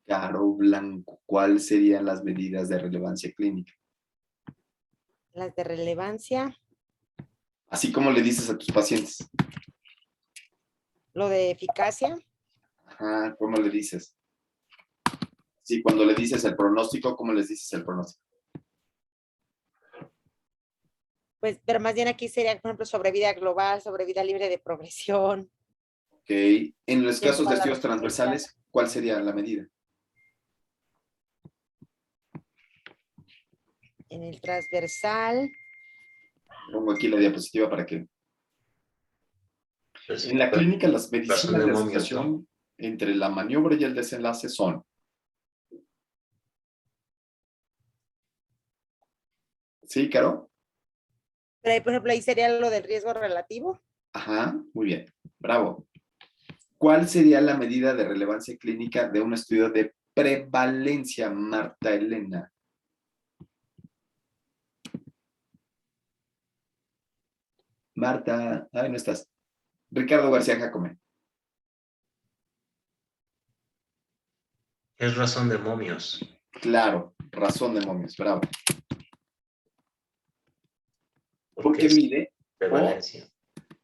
Caro Blanco, ¿cuáles serían las medidas de relevancia clínica? Las de relevancia, Así como le dices a tus pacientes. lo de eficacia, Ajá, ¿cómo le dices? Sí, cuando le dices el pronóstico, ¿cómo les dices el pronóstico? pues, pero más bien aquí sería, por ejemplo, sobrevida global, sobrevida libre de progresión. Ok. En los Tiempo casos de a la estudios respuesta. transversales, ¿cuál sería la medida? En el transversal, Pongo aquí la diapositiva para que... Pues, En la clínica, las medicinas de movimiento. asociación entre la maniobra y el desenlace son... ¿Sí, Caro? pero ahí, por ejemplo, ahí sería lo del riesgo relativo. Ajá, muy bien. Bravo. ¿Cuál sería la medida de relevancia clínica de un estudio de prevalencia, Marta Elena? Marta, ay, no estás. Ricardo García Jacome. Es razón de momios. Claro, razón de momios, bravo. ¿Por Porque qué es mide? prevalencia.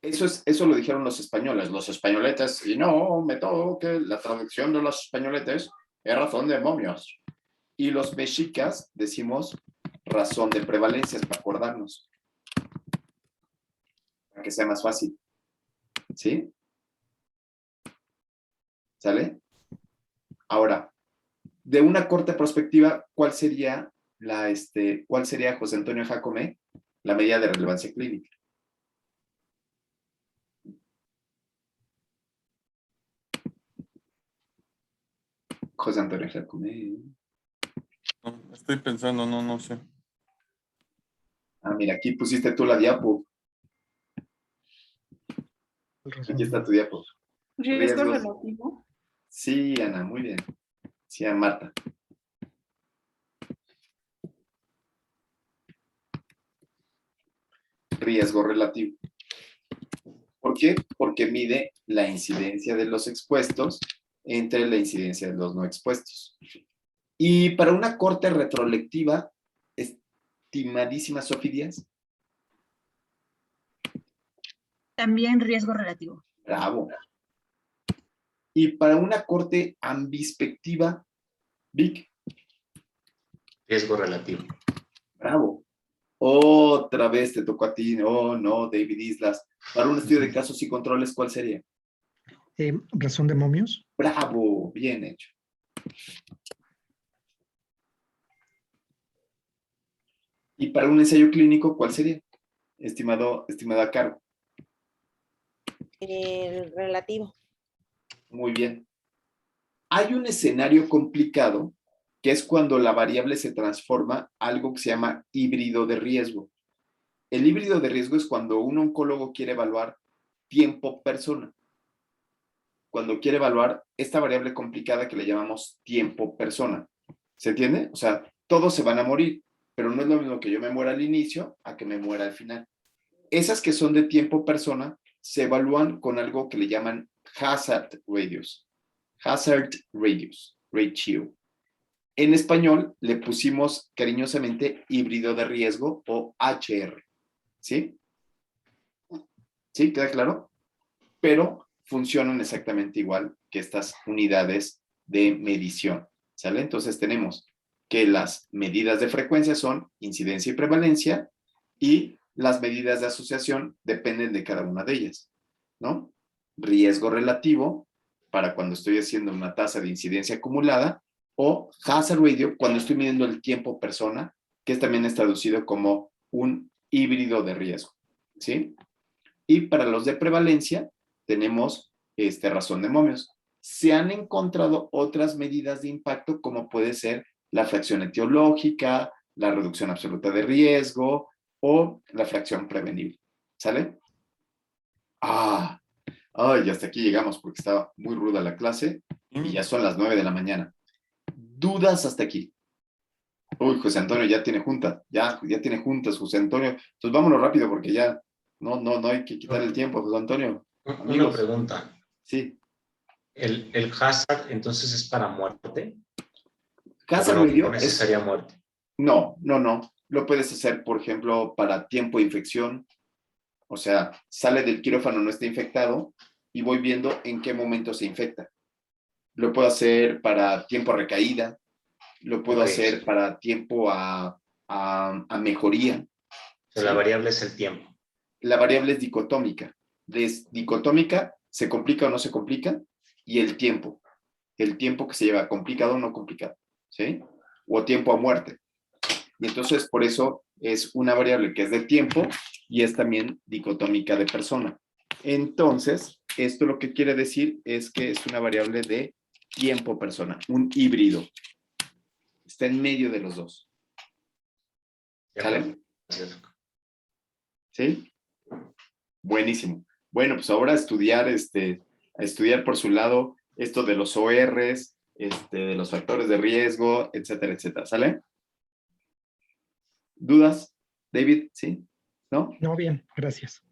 Eso lo dijeron los españoles, los españoletes, y no me toque, la traducción de los españoletes es razón de momios. Y los mexicas decimos razón de prevalencia, es para acordarnos. Para que sea más fácil. ¿Sí? ¿Sale? Ahora, de una corta perspectiva, ¿cuál sería José Antonio Jacome? La medida de relevancia clínica. José Antonio Jacome. No, estoy pensando, no sé. Ah, mira, aquí pusiste tú la diapo. Aquí está tu diapo. Riesgo Riesgos. relativo. Sí, Ana, muy bien. Sí, a Marta. Riesgo relativo. ¿Por qué? Porque mide la incidencia de los expuestos entre la incidencia de los no expuestos. Y para una corte retrolectiva, estimadísima Sofía Díaz. También riesgo relativo. Bravo. Y para una corte ambispectiva, Vic. Riesgo relativo. Bravo. Otra vez te tocó a ti. Oh, no, David Islas. Para un estudio de casos y controles, ¿cuál sería? Razón de momios. Bravo, bien hecho. Y para un ensayo clínico, ¿cuál sería? Estimada Caro. El relativo. Muy bien. Hay un escenario complicado que es cuando la variable se transforma a algo que se llama híbrido de riesgo. El híbrido de riesgo es cuando un oncólogo quiere evaluar tiempo persona. Cuando quiere evaluar esta variable complicada que le llamamos tiempo persona. ¿Se entiende? O sea, todos se van a morir, pero no es lo mismo que yo me muera al inicio a que me muera al final. Esas que son de tiempo persona se evalúan con algo que le llaman hazard radius. Hazard radius, ratio. En español le pusimos cariñosamente híbrido de riesgo o HR. ¿Sí? ¿Sí? ¿Queda claro? Pero funcionan exactamente igual que estas unidades de medición. ¿Sale? Entonces tenemos que las medidas de frecuencia son incidencia y prevalencia y las medidas de asociación dependen de cada una de ellas, ¿no? Riesgo relativo para cuando estoy haciendo una tasa de incidencia acumulada o hazard ratio cuando estoy midiendo el tiempo persona, que también es traducido como un híbrido de riesgo, ¿sí? Y para los de prevalencia tenemos razón de momios. Se han encontrado otras medidas de impacto como puede ser la fracción etiológica, la reducción absoluta de riesgo o la fracción prevenible. ¿Sale? Y hasta aquí llegamos porque estaba muy ruda la clase y ya son las 9 de la mañana. ¿Dudas hasta aquí? Uy, José Antonio ya tiene junta, ya tiene juntas, José Antonio. Entonces vámonos rápido porque ya no hay que quitar el tiempo, José Antonio. Una Amigos. pregunta. Sí. ¿El hazard entonces es para muerte? Hazard No ratio necesaria muerte. No. Lo puedes hacer, por ejemplo, para tiempo de infección. O sea, sale del quirófano, no está infectado y voy viendo en qué momento se infecta. Lo puedo hacer para tiempo a recaída. Lo puedo hacer para tiempo a mejoría. ¿Sí? La variable es el tiempo. La variable es dicotómica. Dicotómica, se complica o no se complica, y el tiempo que se lleva, complicado o no complicado, ¿sí? O tiempo a muerte. Y entonces, por eso es una variable que es de tiempo y es también dicotómica de persona. Entonces, esto lo que quiere decir es que es una variable de tiempo persona, un híbrido. Está en medio de los dos. ¿Sale? ¿Sí? Buenísimo. Bueno, pues ahora a estudiar por su lado esto de los ORs, de los factores de riesgo, etcétera, etcétera. ¿Sale? ¿Dudas? David, ¿sí? ¿No? No, bien, gracias.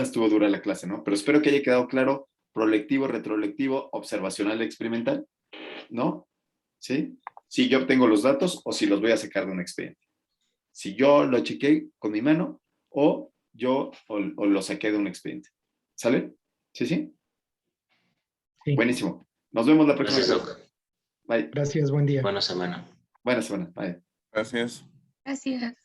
Estuvo dura la clase, ¿no? Pero espero que haya quedado claro prolectivo, retrolectivo, observacional, experimental, ¿no? ¿Sí? Si yo obtengo los datos o si los voy a sacar de un expediente. Si yo lo chequé con mi mano o lo saqué de un expediente. ¿Sale? ¿Sí, sí? Sí. Buenísimo. Nos vemos la próxima Gracias, clase. Doc. Bye. Gracias, buen día. Buena semana. Buena semana. Bye. Gracias. Gracias.